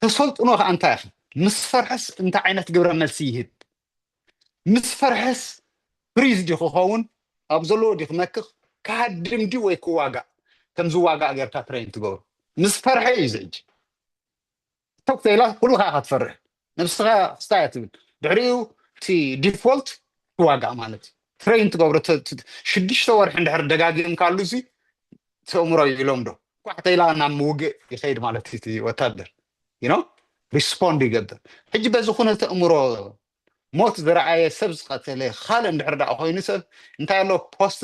ተሰልጥኖ ከዓ እንታይ ኢኻ ምስ ፈርሐስ እንታይ ዓይነት ግብረ መልሲ ይህብ ምስ ፈርሐስ ፍሪዝ ዲ ክኸውን ኣብ ዘለዎ ዲ ክመክኽ ክሃድም ዲ ወይ ክዋጋእ ከም ዝዋጋእ ጌርካ ትሬን ትገብሩ ምስ ፈርሐ እዩ ዘእጅ ተክተይላ ኩሉ ከዓ ክትፈርሕ ነብስኻ ስታይ ትብል ድሕሪኡ እቲ ዲፎልት ክዋጋእ ማለት እዩ ትሬን ትገብሮ 6 ወርሒ እንድሕር ደጋጊምካሉ ሲ ተእምሮ ኢሎም ዶ ኳሕተይላ ናብ ምውግእ ይኸይድ ማለት እቲ ወታደር ሪስፖንድ ይገብር ሕጂ በዚ ኩነት ተእምሮ ሞት ዝረኣየ ሰብ ዝቀተለ ካልእ እንድሕር ዳኣ ኮይኑ ሰብ እንታይ ኣሎ ፖስት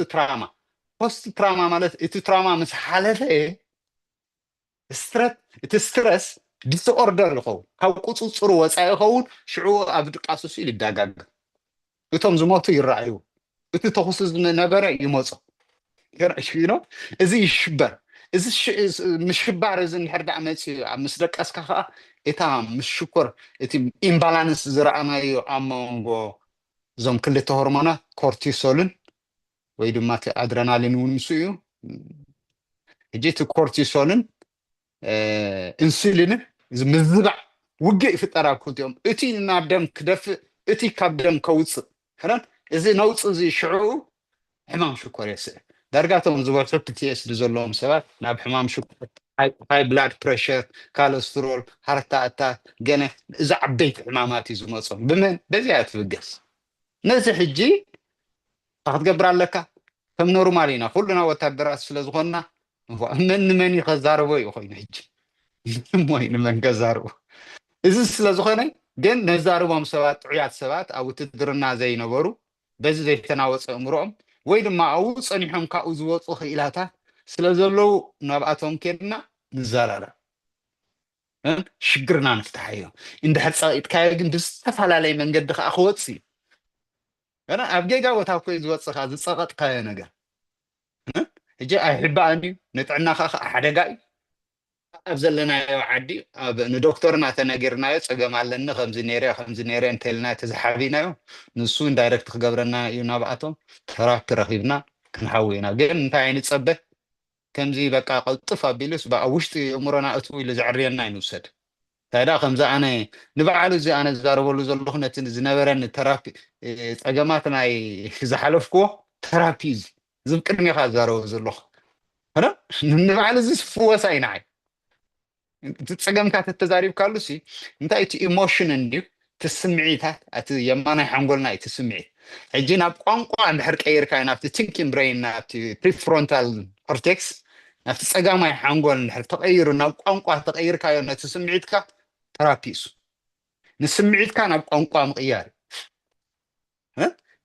ትራማ ማለት እቲ ትራማ ምስ ሓለፈ እቲ ስትረስ ዲስኦርደር ይኸውን ካብ ቁፅፅሩ ወፃኢ ይኸውን ሽዑ ኣብ ድቃስሱ ኢሉ ይዳጋግ እቶም ዝሞቱ ይረኣዩ እቲ ተኹስ ዝነበረ ይመፆ እዚ ይሽበር እዚ ምሽባር እዚ እንድሕር ዳኣ መፅኡ ኣብ ምስ ደቀስካ ከዓ እታ ምሽኮር እቲ ኢምባላንስ ዝረኣናዮ ኣብ መንጎ እዞም ክልተ ሆርሞናት ኮርቲሶልን ወይ ድማ እቲ ኣድረናሊን እውን ምስ እዩ ሕጂ እቲ ኮርቲሶልን ኢንሱሊንን ምዝባዕ ውግእ ይፍጠር ኣብ ክልቲኦም እቲ ናብ ደም ክደፍእ እቲ ካብ ደም ከውፅእ ሕረን እዚ ነውፅእ እዚ ሽዑ ሕማም ሽኮር የስዕብ ዳርጋቶም ዝበልሑ ፒቲኤስዲ ዘለዎም ሰባት ናብ ሕማም ሽኮር ሃይ ብላድ ፕሬሸር ካለስትሮል ሃርታ ኣታክ ገነ እዚ ዓበይቲ ሕማማት እዩ ዝመፆም ብመን በዚኣ ትብገስ ነዚ ሕጂ ክትገብር ኣለካ ከም ኖርማል ኢና ኩሉና ወታደራት ስለ ዝኾንና መን ንመን ከዛርቦ እዩ ኮይኑ ሕጂ ሞይ ንመን ከዛርቦ እዚ ስለ ዝኾነ ግን ነዛርቦም ሰባት ጥዑያት ሰባት ኣብ ውትድርና ዘይነበሩ በዚ ዘይተናወፀ እምሮኦም ወይ ድማ ኣብኡ ፀኒሖም ካብኡ ዝወፁ ክኢላታት ስለ ዘለው ናብኣቶም ኬድና ንዘራራ ሽግርና ንፍታሕ እዮም እንድሕር ፀቂጥካዮ ግን ብዝተፈላለየ መንገዲ ከዓ ክወፅ እዩ ኣብ ጌጋ ቦታ ኮይ ዝወፅካ ዝፀቐጥካዮ ነገር ሕጂ ኣይሕባእን እዩ ንጥዕናካ ከዓ ሓደጋ እዩ ኣብ ዘለናዮ ዓዲ ንዶክተርና ተነጊርናዮ ፀገም ኣለኒ ከምዚ ነይረ እንተልና ተዝሓቢናዮ ንሱ ኢንዳይረክት ክገብረና እዩ ናብኣቶም ተራፒ ረኪብና ክንሓዊ ኢና ግን እንታይ ዓይነት ፀበህ ከምዚ በቃ ቅልጥፍ ኣቢሉስ ኣብ ውሽጢ እምሮና እትው ኢሉ ዘዕርየና ይንውሰድ እንታይ ዳ ከምዚ ኣነ ንበዓሉ እዚ ኣነ ዝዛረበሉ ዘለኹ ነቲ ዝነበረኒ ተራፒ ፀገማት ናይ ዝሓለፍክዎ ተራፒ እዚ እዚ ቅድሚኻ ዝዛረበ ዘለኹ ንበዓሉ እዚ ፍወሳ ኢናዓይ ፀገምታት ተዛሪብካሉ ሲ እንታይ እቲ ኢሞሽን እንድዩ እቲ ስምዒታት እቲ የማናይ ሓንጎልና እቲ ስምዒት ሕጂ ናብ ቋንቋ እንድሕር ቀይርካዮ ናብቲ ቲንኪንግ ብሬን ናብቲ ፕሪፍሮንታል ኮርቴክስ ናብቲ ፀጋማይ ሓንጎል እንድሕር ተቀይሩ ናብ ቋንቋ ተቀይርካዮ ነቲ ስምዒትካ ተራፒ እሱ ንስምዒትካ ናብ ቋንቋ ምቅያር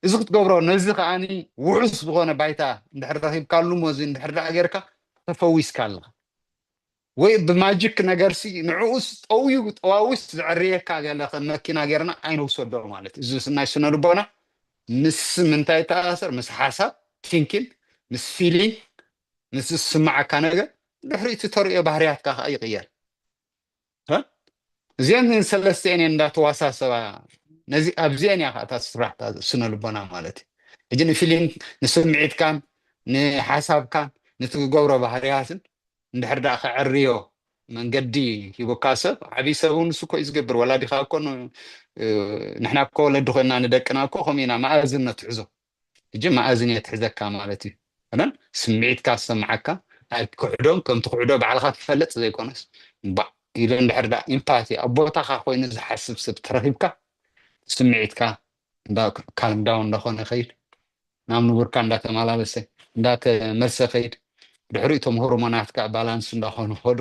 እዚ ክትገብሮ ነዚ ከዓኒ ውሑስ ዝኾነ ባይታ እንድሕር ረኪብካሉ ሞዚ እንድሕር ዳኣ ጌርካ ተፈዊስካ ኣለካ ወይ ብማጂክ ነገርሲ ንዕኡስ ጠዋዊስ ዝዕርየካ ገለ መኪና ጌርና ኣይንውሰዶ ማለት እዚ ናይ ስነ ልቦና ምስ ምንታይ ተኣሰር ምስ ሓሳብ ቲንኪንግ ምስ ፊሊንግ ምስ ዝስማዓካ ነገር ድሕሪ እቲ ተሪኦ ባህርያትካ ከዓ ይቅየር እዚአን ሰለስተን እንዳተዋሳሰባ ነዚ ኣብዚአን እያ ከዓ ስራሕታ ስነ ልቦና ማለት እዩ ሕጂ ንፊሊንግ ንስምዒትካን ንሓሳብካን ንትገብሮ ባህርያትን እንድሕር ዳኣ ክዕርዮ መንገዲ ሂቦካ ሰብ ዓብይ ሰብ እውን ንሱ ኮ እዩ ዝገብር ወላዲካ እኮ ንሕና እኮ ወለዲ ኮይና ንደቅና እኮ ከምኡ ኢና ማእዝን ነትሕዞ ሕጂ ማእዝን እየ ትሕዘካ ማለት እዩ እነን ስምዒትካ ዝሰምዓካ ኣይክሕዶም ከምቲ ክሕዶ ባዕልካ ትፈልጥ ዘይኮነስ ኢሉ እንድሕር ዳኣ ኢምፓቲ ኣብ ቦታካ ኮይኑ ዝሓስብ ሰብ ተረኪብካ ስምዒትካ ካልም ዳውን እንዳኾነ ይኸይድ ናብ ንቡርካ እንዳተመላለሰ እንዳተመርሰ ኸይድ ድሕሪ እቶም ሆርሞናትካ ባላንስ እንዳኾኑ ኸዱ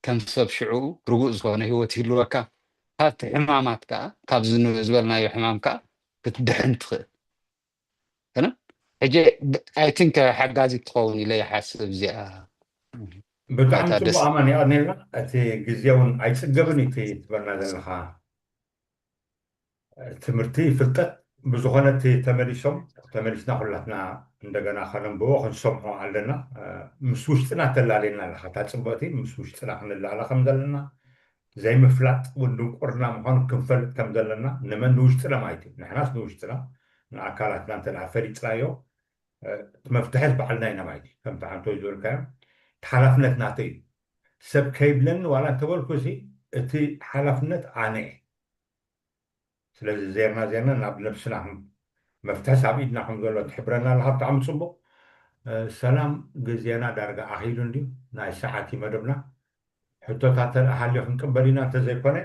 ከም ሰብ ሽዑ ርጉእ ዝኾነ ሂወት ይህልወካ ካብቲ ሕማማት ከዓ ካብ ዝበልናዮ ሕማም ከዓ ክትድሕን ትኽእል ሕጂ ኣይ ቲንክ ሓጋዚት ትኸውን ኢለ ይሓስብ እዚኣ ብጣዕሚ ፅቡቅ ኣማን እያ ነርና እቲ ግዜ እውን ኣይፅገብን እቲ ትበልና ዘለካ ትምህርቲ ፍልጠት ብዝኾነ እቲ ተመሊስና ኩላትና እንደገና ከነንብቦ ክንሰምዖ ኣለና ምስ ውሽጥና ተላለየና ኣለካ እታ ፅቡቕቲ ምስ ውሽጥና ክንላዕላ ከም ዘለና ዘይምፍላጥ እውን ድንቁርና ምዃኑ ክንፈልጥ ከም ዘለና ንመን ንውሽጥና ማለት እዩ ንሕናስ ንውሽጥና ንኣካላትና እንተ ፈሊጥናዮ መፍትሒ በዓልና ኢና ማለት እዩ ከምቲ ሓንቶ ዝበልካዮ እቲ ሓላፍነት ናተ እዩ ሰብ ከይብለኒ ዋላ እንተበልኩ እዚ እቲ ሓላፍነት ኣነ እየ ስለዚ ዜርና ናብ ነብስና መፍትሒ ኣብ ኢድና ከም ዘሎ ትሕብረና ኣለካ ብጣዕሚ ፅቡቅ ሰላም ግዜና ዳርጋ ኣኺሉ እንድዩ ናይ ሰዓት መደብና ሕቶታት ሃልዮ ክንቅበል ኢና እንተዘይኮነ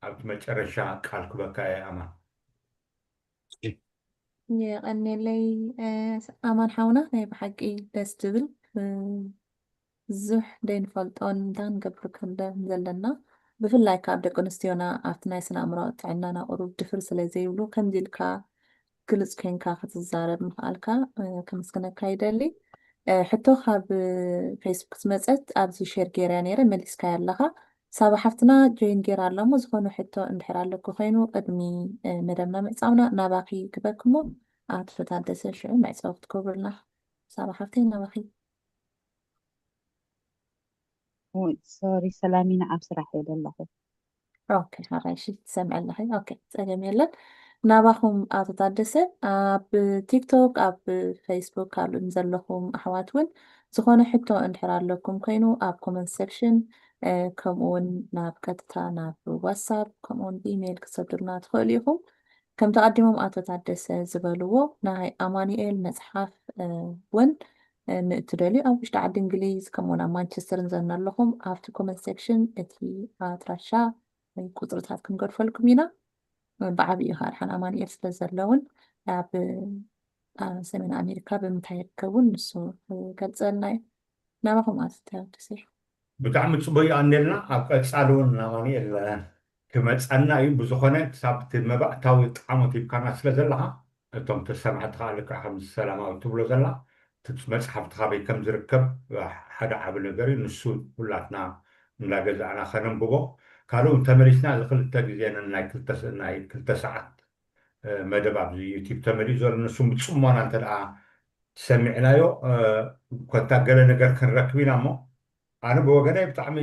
ኣብቲ መጨረሻ ቃል ክበካ እየ ኣማን የቀኒለይ ኣማን ሓውና ናይ ብሓቂ ደስ ትብል ብዙሕ ደይንፈልጦን እንታይ ንገብር ዘለና ብፍላይ ካብ ደቂ ኣንስትዮና ኣብቲ ናይ ስነ ኣእምሮ ጥዕናና ቁሩብ ድፍር ስለ ዘይብሉ ከምዚ ኢልካ ግልፅ ኮንካ ክትዛረብ ምኽኣልካ ከመስግነካ ይደሊ ሕቶ ካብ ፌስቡክ ዝመፀት ኣብዚ ሼር ጌርያ ነይረ መሊስካያ ኣለኻ ሳባ ሓፍትና ጆይን ጌራ ኣላ ሞ ዝኾነ ሕቶ እንድሕር ኣለኩ ኮይኑ ቅድሚ መደብና ምዕፃውና ናባኺ ክበክሞ ኣትፈታደሰ ሽዑ መዕፀዊ ክትገብርልና ሳባ ሓፍተይ ናባኺ ሶሪ ሰላሚና ኣብ ስራሕ እየ ዘለኹ ኦኬ ሓራይሽ ትሰምዕ ኣለኸ ኦኬ ፀገም የለን ናባኹም ኣቶ ታደሰ ኣብ ቲክቶክ ኣብ ፌስቡክ ካልኦን ዘለኹም ኣሕዋት እውን ዝኾነ ሕቶ እንድሕር ኣለኩም ኮይኑ ኣብ ኮመንት ሴክሽን ከምኡውን ናብ ቀጥታ ናብ ዋትሳፕ ከምኡውን ኢሜይል ክሰድሩና ትኽእሉ ኢኹም ከም ተቐዲሞም ኣቶ ታደሰ ዝበልዎ ናይ ኣማኒኤል መፅሓፍ እውን ንእትደልዩ ኣብ ውሽጢ ዓዲ እንግሊዝ ከምኡውን ኣብ ማንቸስተርን ዘና ኣለኹም ኣብቲ ኮመንት ሴክሽን እቲ ኣድራሻ ወይ ቁፅርታት ክንገድፈልኩም ኢና ብዓብዪ ከዓ ድሓን ኣማኒኤል ስለ ዘለውን ኣብ ሰሜን ኣሜሪካ ብምንታይ ይርከቡን ንሱ ገልፀልና እዩ ናባኹም ኣቶ ታደሰ ብጣዕሚ ፅቡቅ ይቀኒልና ኣብ ቀፃሊ እውን ኣማኒኤል ክመፀና እዩ ብዝኾነ ክሳብቲ መባእታዊ ጣዕሞት ሂብካና ስለ ዘለካ እቶም ተሰማዕትካ ልክዕ ከም ሰላማዊ ትብሎ ዘላ መፅሓፍቲ ካበይ ከም ዝርከብ ሓደ ዓብ ነገር እዩ ንሱ ኩላትና እንዳገዛእና ከነንብቦ ካልኡ ተመሊስና እዚ ክልተ ግዜ ናይ ክልተ ሰዓት መደብ ኣብዚ ዩቲብ ተመሊኡ ዘሎ ንሱ ብፅሞና እንተደኣ ሰሚዕናዮ ኮታ ገለ ነገር ክንረክብ ኢና እሞ ኣነ ብወገነይ ብጣዕሚ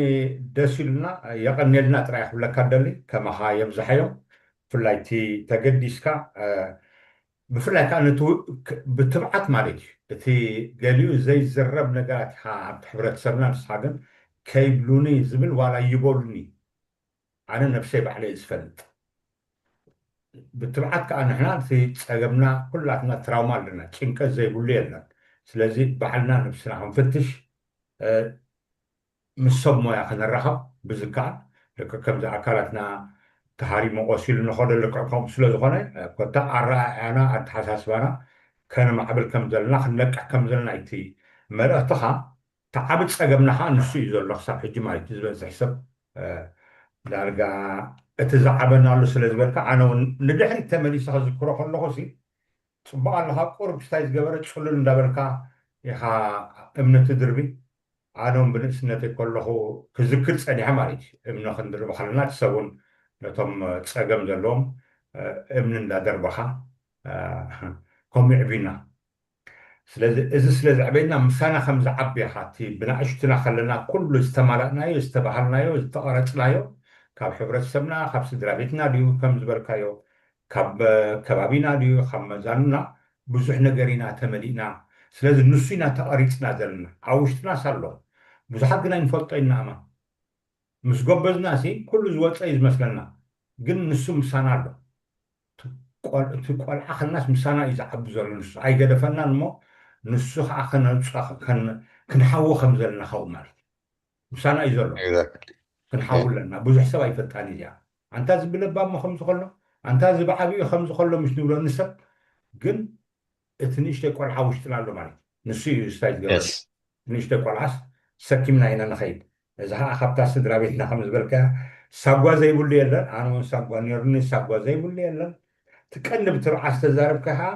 ደስ ኢሉና የቀኒልና ጥራይ ክብለካ ደሊ ከማኻ የብዝሓዮም ብፍላይ እቲ ተገዲስካ ብፍላይ ከዓ ብትብዓት ማለት እዩ እቲ ገሊኡ ዘይዝረብ ነገራት ኢኻ ኣብቲ ሕብረተሰብና ንስኻ ግን ከይብሉኒ ዝብል ዋላ ይበሉኒ ኣነ ነብሰይ ባዕለይ ዝፈልጥ ብትብዓት ከዓ ንሕና እቲ ፀገምና ኩላትና ትራውማ ኣለና ጭንቀት ዘይብሉ የለን ስለዚ ባዕልና ነብስና ክንፍትሽ ምስ ሰብ ሞያ ክንራኸብ ብዝከኣል ልክዕ ከምዚ ኣካላትና ተሃሪሞ ቆሲሉ ንኸዶ ልክዕ ከምኡ ስለዝኾነ ኮታ ኣረኣእያና ኣተሓሳስባና ከነማዕብል ከም ዘለና ክንለቅሕ ከም ዘለና እቲ መልእኽትኻ ተዓብ ፀገምና ከዓ ንሱ እዩ ዘሎ ክሳብ ሕጂ ማለት እዩ ዝበፅሕ ሰብ ዳርጋ እቲ ዝዓበናሉ ስለ ዝበልካ ኣነ እውን ንድሕሪት ተመሊሰ ክዝክሮ ከለኹ ሲ ፅቡቅ ኣለካ ቁርብ ስታይ ዝገበረ ፅሉል እንዳበልካ ኢኻ እምነቲ ድርቢ ኣነ እውን ብንእስነተይ ከለኹ ክዝክር ፀኒሐ ማለት እዩ እምነ ክንድርቢ ከለና እቲ ሰብ እውን ነቶም ፀገም ዘለዎም እምኒ እንዳደርበኻ ከምኡ ይዕብዩና ስለዚ እዚ ስለ ዝዕበየና ምሳና ከም ዝዓቢ ኢኻ እቲ ብናእሽትና ከለና ኩሉ ዝተማላእናዮ ዝተባሃልናዮ ዝተቐረፅናዮ ካብ ሕብረተሰብና ካብ ስድራ ቤትና ድዩ ከም ዝበልካዮ ካብ ከባቢና ድዩ ካብ መዛኑና ብዙሕ ነገር ኢና ተመሊእና ስለዚ ንሱ ኢና ተቐሪፅና ዘለና ኣብ ውሽጥና ሳሎ ብዙሓት ግን ኣይንፈልጦ ኢና እማ ምስ ጎበዝና ሲ ኩሉ ዝወፀ እዩ ዝመስለና ግን ንሱ ምሳና ኣሎ እቲ ቆልዓ ክልናስ ምሳና እዩ ዝዓቢ ዘሎ ንሱ ኣይገደፈናን እሞ ንሱ ከዓ ክንሓዎ ከም ዘለና ኸው ማለት እዩ ምሳና እዩ ዘሎ ክንሓው ኣለና ብዙሕ ሰብ ኣይፈጣን እዚኣ ኣንታ ዝብለባ እሞ ከምዚ ከሎ ኣንታ ዝበዓብኡ ከምዚ ከሎ ምስ ንብሎ ንሰብ ግን እቲ ንእሽተይ ቆልዓ ውሽጥና ኣሎ ማለት እዩ ንሱ እዩ ስታይ ዝገበረ ንእሽተይ ቆልዓስ ሰኪምና ኢና ንኸይድ እዚ ከዓ ካብታ ስድራ ቤትና ከም ዝበልካ ሳጓ ዘይብሉ የለን ኣነ እውን ሳጓ ነሩኒ ሳጓ ዘይብሉ የለን ትቀንብ ትብዓ ዝተዛረብካ ከዓ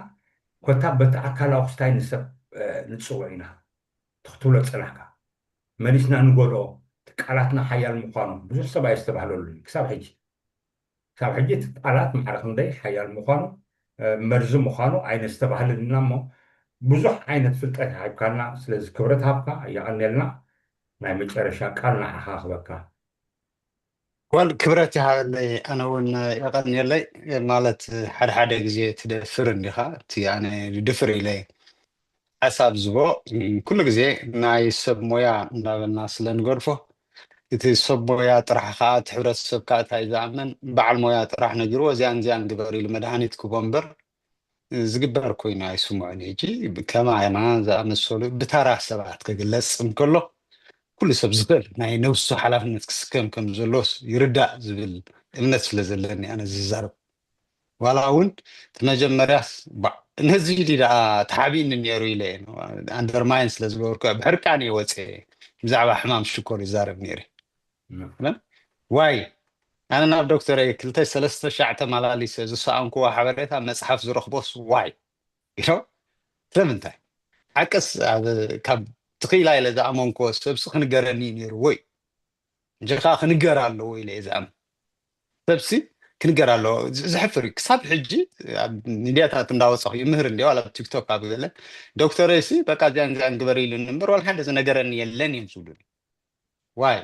ኮታ በቲ ኣካላዊ ክስታይ ንሰብ ንፅውዕ ኢና ትክትብሎ ፅናሕካ መሊስና ንጎድኦ ቃላትና ሓያል ምኳኑ ብዙሕ ሰብ ኣይዝተባህለሉ ክሳብ ሕጂ እቲ ቃላት ማዕረ ክንደይ ሓያል ምኳኑ መርዚ ምኳኑ ኣይነ ዝተባህለልና እሞ ብዙሕ ዓይነት ፍልጠት ሃብካና ስለዚ ክብረት ሃብካ ይቀኒልና ናይ መጨረሻ ቃል ንዓኻ ክበካ ወል ክብረት ይሃበለይ ኣነ እውን የቀኒየለይ ማለት ሓደ ግዜ ትደፍር እንዲኻ እቲ ኣነ ድፍር ኢለይ ሓሳብ ዝቦ ኩሉ ግዜ ናይ ሰብ ሞያ እንዳበልና ስለንገድፎ እቲ ሰብ ሞያ ጥራሕ ከዓ እቲ ሕብረተሰብ ከዓ እንታይ ዝኣመን በዓል ሞያ ጥራሕ ነጊርዎ እዚያን እዚያን ግበር ኢሉ መድሃኒት ክቦ እምበር ዝግበር ኮይኑ ኣይስምዖን ሕጂ ከማና ዝኣመሰሉ ብተራ ሰባት ክግለጽ እንከሎ ኩሉ ሰብ ዝኽእል ናይ ነብሱ ሓላፍነት ክስከም ከም ዘሎስ ይርዳእ ዝብል እምነት ስለ ዘለኒ ኣነ ዝዛረብ ዋላ እውን እቲ መጀመርያስ ነዚ ድኣ ተሓቢእኒ ነይሩ ኢለ ኣንደርማይን ስለ ዝገበርኩ ብሕርቃን እየ ወፅአ ብዛዕባ ሕማም ሽኮር ይዛረብ ነይረ ዋይ ኣነ ናብ ዶክተር 2-3 ሻዕ ተመላሊሰ ዝሰኣንክዎ ሓበሬታ መፅሓፍ ዝረኽቦስ ዋይ ኢሎ ስለምንታይ ሓቀስ ካብ ትኽኢላ ኢለ ዝኣመንክዎ ሰብሲ ክንገረኒ ነይሩ ወይ እንጀኻ ክንገር ኣለዎ ኢለ እየ ዝኣምን ሰብሲ ክንገር ኣለዎ ዝሕፍር ክሳብ ሕጂ ሚድያታት እንዳወፀኹ ይምህር እንዲ ዋላ ቲክቶክ ኣብ ገለ ዶክተር ሲ በቃ እዚያን እዚያን ግበር ኢሉኒ እምበር ዋላ ሓደ ዝነገረኒ የለን እዮም ዝብሉኒ ዋይ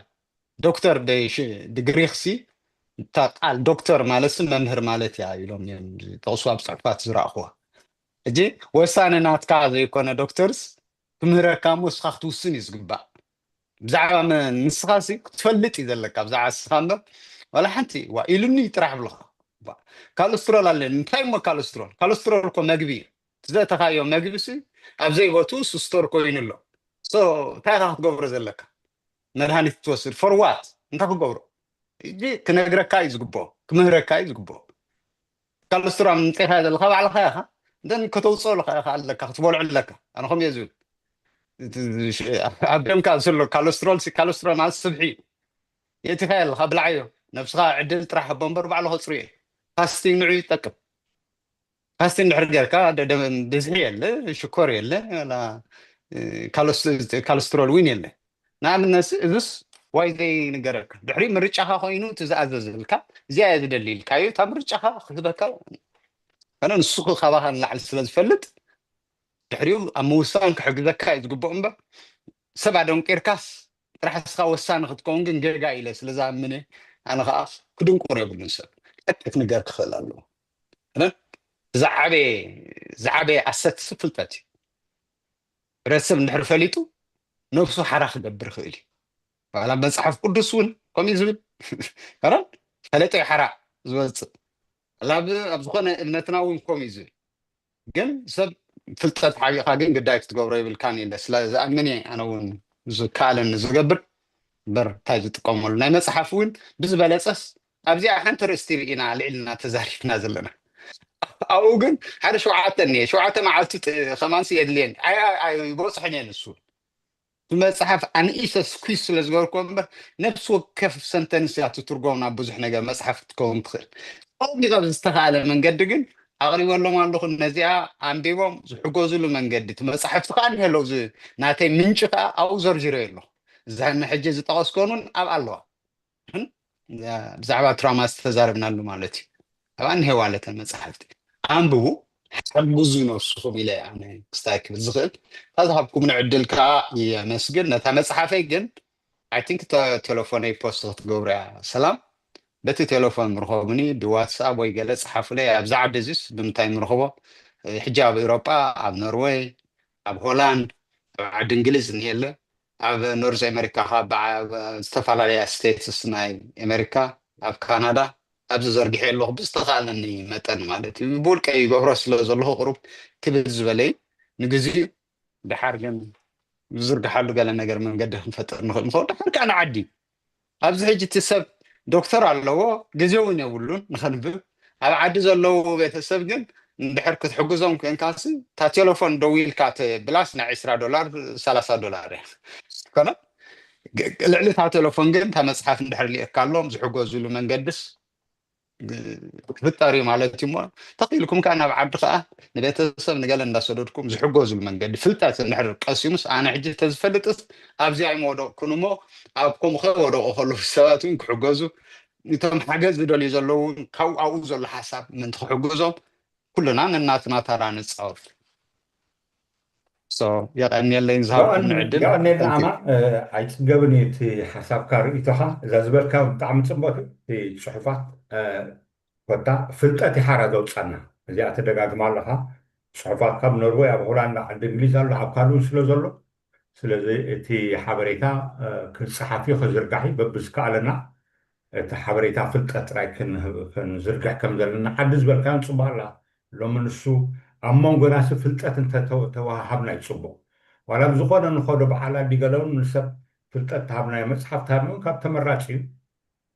ዶክተር ድግሪኽሲ ቃል ዶክተር ማለት መምህር ማለት እያ ኢሎም ጠቕሱ ኣብ ፅሑፋት ዝረእኽዋ ሕጂ ወሳነ ናትካ ዘይኮነ ዶክተርስ ክምህረካ ሞስኻ ክትውስን እዩ ዝግባእ ብዛዕባ ንስኻ ሲ ክትፈልጥ እዩ ዘለካ ብዛዕባ ንስኻ እምበር ዋላ ሓንቲ ዋ ኢሉኒ ጥራሕ ብለኻ ካለስትሮል ኣለኒ እንታይ እሞ ካለስትሮል እኮ መግቢ እዩ ትዘእተኻዮ መግቢ ሲ ኣብ ዘይቦቱ ስስቶር ኮይኑ ኣሎ እንታይ ካ ክትገብሮ ዘለካ መድሃኒት ትወስድ ፎርዋት እንታይ ክገብሮ እጂ ክነግረካ እዩ ዝግብኦ ክምህረካ እዩ ዝግብኦ ካለስትሮል ምንጤኻ ዘለካ ባዕልኻ ኢኻ እንደን ከተውፅኦ ኢኻ ኣለካ ክትበልዑ ኣለካ ኣነ ከምእየ ዝብል ኣብ ደምካ ዘሎ ካለስትሮል ማለት ስብሒ እዩ የእቲኻ ኣለካ ብላዕዮ ነብስኻ ዕድል ጥራሕ ኣቦ እምበር ባዕሉ ከፅርዮ ፋስቲንግ ንዑ ይጠቅም ፋስቲንግ ድሕሪ ጌርካ ብዝሒ የለ ሽኮር የለ ካለስትሮል ውን የለ ንኣብነት እዚስ ዋይ ዘይንገረካ ድሕሪ ምርጫኻ ኮይኑ ትዝኣዘዝልካ እዚያ እየ ዝደሊ ኢልካዮ እታ ምርጫኻ ክህበካ ኣነ ንስኹ ካባኻ ንላዕሊ ስለ ዝፈልጥ ድሕሪኡ ኣብ ምውሳን ክሕግዘካ እዩ ዝግብኦ እምበር ሰብ ኣደንቂርካስ ጥራሕ ንስኻ ወሳኒ ክትከውን ግን ጌጋ ኢለ ስለዝኣምነ ኣነ ከዓ ክድንቁር የብሉን ሰብ ቀጥታ ክነገር ክኽእል ኣለዎ ዝዓበየ ኣሰት ፍልጠት እዩ ሕብረተሰብ እንድሕር ፈሊጡ ነብሱ ሓራ ክገብር ክእል እዩ ዋላ መፅሓፍ ቅዱስ እውን ከምኡ ዝብል ፈለጠ ሓራ ዝወፅእ ኣብ ዝኾነ እምነትና እውን ከምኡ ዝብል ግን ሰብ ፍልጠት ሓቂኻ ግን ግዳይ ክትገብሮ ይብልካን ኢለ ስለዝኣምን እየ ኣነ እውን ዝከኣለኒ ዝገብር በር እንታይ ዝጥቀመሉ ናይ መፅሓፍ እውን ብዝበለፀስ ኣብዚኣ ሓንቲ ርእስቲ ርኢና ልዕልና ተዛሪፍና ዘለና ኣብኡ ግን ሓደ 7 እኒአ 7 መዓልቲ ከማንሲ የድልየኒ ይበፅሐን እየ ንሱ ብመፅሓፍ ኣንኢሰ ስኩዝ ስለ ዝገበርክዎ እምበር ነብሲ ወከፍ ሰንተንስ እያ ትትርጎም ናብ ብዙሕ ነገር መፅሓፍ ክትከውን ትኽእል ቀቢቕ ኣብ ዝተኽኣለ መንገዲ ግን ኣቕሪበሎም ኣለኹ ነዚኣ ኣንቢቦም ዝሕገዝሉ መንገዲ እቲ መፅሓፍቲ ከዓ ንሄለው ናተይ ምንጭ ከዓ ኣብኡ ዘርጅረዮ ኣለኹ እዛኒ ሕጂ ዝጠቐስኮኑን ኣብ ኣለዋ ብዛዕባ ትራማ ዝተዛረብናሉ ማለት እዩ ኣብኣ ንሄዋለተን መፅሓፍቲ ኣንብቡ ሓግዙ ነብስኹም ኢለ ኣነ ክስታይ ክብል ዝኽእል ካዝሃብኩም ንዕድል ከዓ የመስግን ነታ መፅሓፈይ ግን ኣይ ቲንክ ቴሌፎነይ ፖስት ክትገብሩ እያ ሰላም በቲ ቴሌፎን ምርኸቡኒ ብዋትስኣፕ ወይ ገለ ፀሓፉለይ ኣብዛ ዓዲ እዚስ ብምንታይ ንረኽቦ ሕጂ ኣብ ኤውሮጳ ኣብ ኖርዌይ ኣብ ሆላንድ ኣብ ዓዲ እንግሊዝ እኒሄለ ኣብ ኖርዝ ኣሜሪካ ዝተፈላለያ ስቴትስ ናይ ኣሜሪካ ኣብ ካናዳ ኣብዚ ዘርጊሐ ኣለኹ ብዝተኻለኒ መጠን ማለት እዩ ብውልቀ ይገብሮ ስለ ዘለኹ ቅሩብ ክብል ዝበለይ ንግዚኡ ድሓር ግን ዝዝርግሓሉ ገለ ነገር መንገዲ ክንፈጥር ንኽእል ንኸው ድሓር ከዓ ንዓዲ ኣብዚ ሕጂ እቲ ሰብ ዶክተር ኣለዎ ግዜ እውን የብሉን ንኸንብብ ኣብ ዓዲ ዘለው ቤተሰብ ግን እንድሕር ክትሕግዞም ኮንካሲ እታ ቴሌፎን ደው ኢልካ ብላስ ናይ $20 $30 እያ ኮነ ልዕሊ እታ ቴሌፎን ግን እታ መፅሓፍ እንድሕር ሊእካ ኣሎም ዝሕገዝሉ መንገድስ ክፍጠር እዩ ማለት እዩ እሞ ተኽኢልኩም ከዓ ናብ ዓዲ ከዓ ንቤተሰብ ንገለ እንዳሰደድኩም ዝሕገዝሉ መንገዲ ፍልጠት እንድሕር ቀሲሙስ ኣነ ሕጂ ተዝፈልጥስ ኣብዚኣ ይመወደቕኩን እሞ ኣብ ከምኡ ከወደቑ ከለዉ ሰባት እውን ክሕገዙ እቶም ሓገዝ ዝደልዩ ዘለዉ ካብኡ ኣብኡ ዘሎ ሓሳብ ምንቲ ክሕግዞም ኩሉና ነናትና ተራ ንፃወት የቀኒየለይ ዝሃብኩም ንዕድል ንዓማ ኣይፅገብን እቲ ሓሳብካ ርእቶኻ እዛ ዝበልካ ብጣዕሚ ፅቡቅ እቲ ፅሑፋት ኮታ ፍልጠት ይሓራ ዘውፃና እዚኣ ተደጋግማ ኣለካ ፅሑፋት ካብ ኖርዌይ ኣብ ሆላንድ ዓዲ እንግሊዝ ኣሎ ኣብ ካልኡን ስለ ዘሎ ስለዚ እቲ ሓበሬታ ክፅሓፍ ክዝርጋሕ በብዝከኣለና እቲ ሓበሬታ ፍልጠት ጥራይ ክንዝርግሕ ከም ዘለና ዓዲ ዝበልካ ንፅቡቅ ኣላ ሎሚ ንሱ ኣብ መንጎናሲ ፍልጠት እንተተዋሃብና ይፅቡቅ ዋላ ብዝኾነ ንኸዶ በዓል ዲገለውን ንሰብ ፍልጠት ተሃብናዮ መፅሓፍ ተሃብናዮ ካብ ተመራፂ እዩ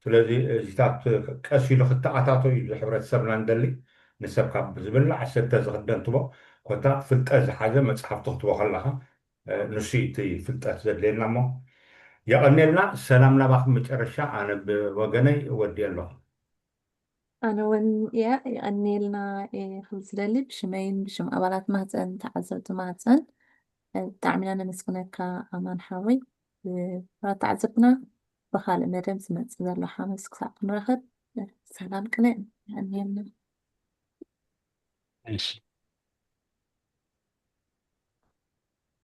ስለዚ እዚታት ቀሲሉ ክተኣታቶ እዩ ሕብረተሰብና ንደሊ ንሰብ ካብ ዝብላዕ ሰተ ዝክደን ትቦ ኮታ ፍልጠት ዝሓዘ መፅሓፍ ትክትቦ ከለካ ንሱ እቲ ፍልጠት ዘድልየና እሞ የቀኒልና ሰላም ናባኹም መጨረሻ ኣነ ብወገነይ እወዲ ኣለኹ ኣነ እውን እያ ይቀኒልና ክብል ዝደሊ ብሽመይን ብሽም ኣባላት ማህፀን ተዓዘብቲ ማህፀን ብጣዕሚ ኢና ነመስግነካ ኣማን ሓወይ ተዓዘብትና ብካልእ መደብ ዝመፅእ ዘሎ ሓመስ ክሳዕ ክንረክብ ሰላም ቅነ ይቀኒልና እሺ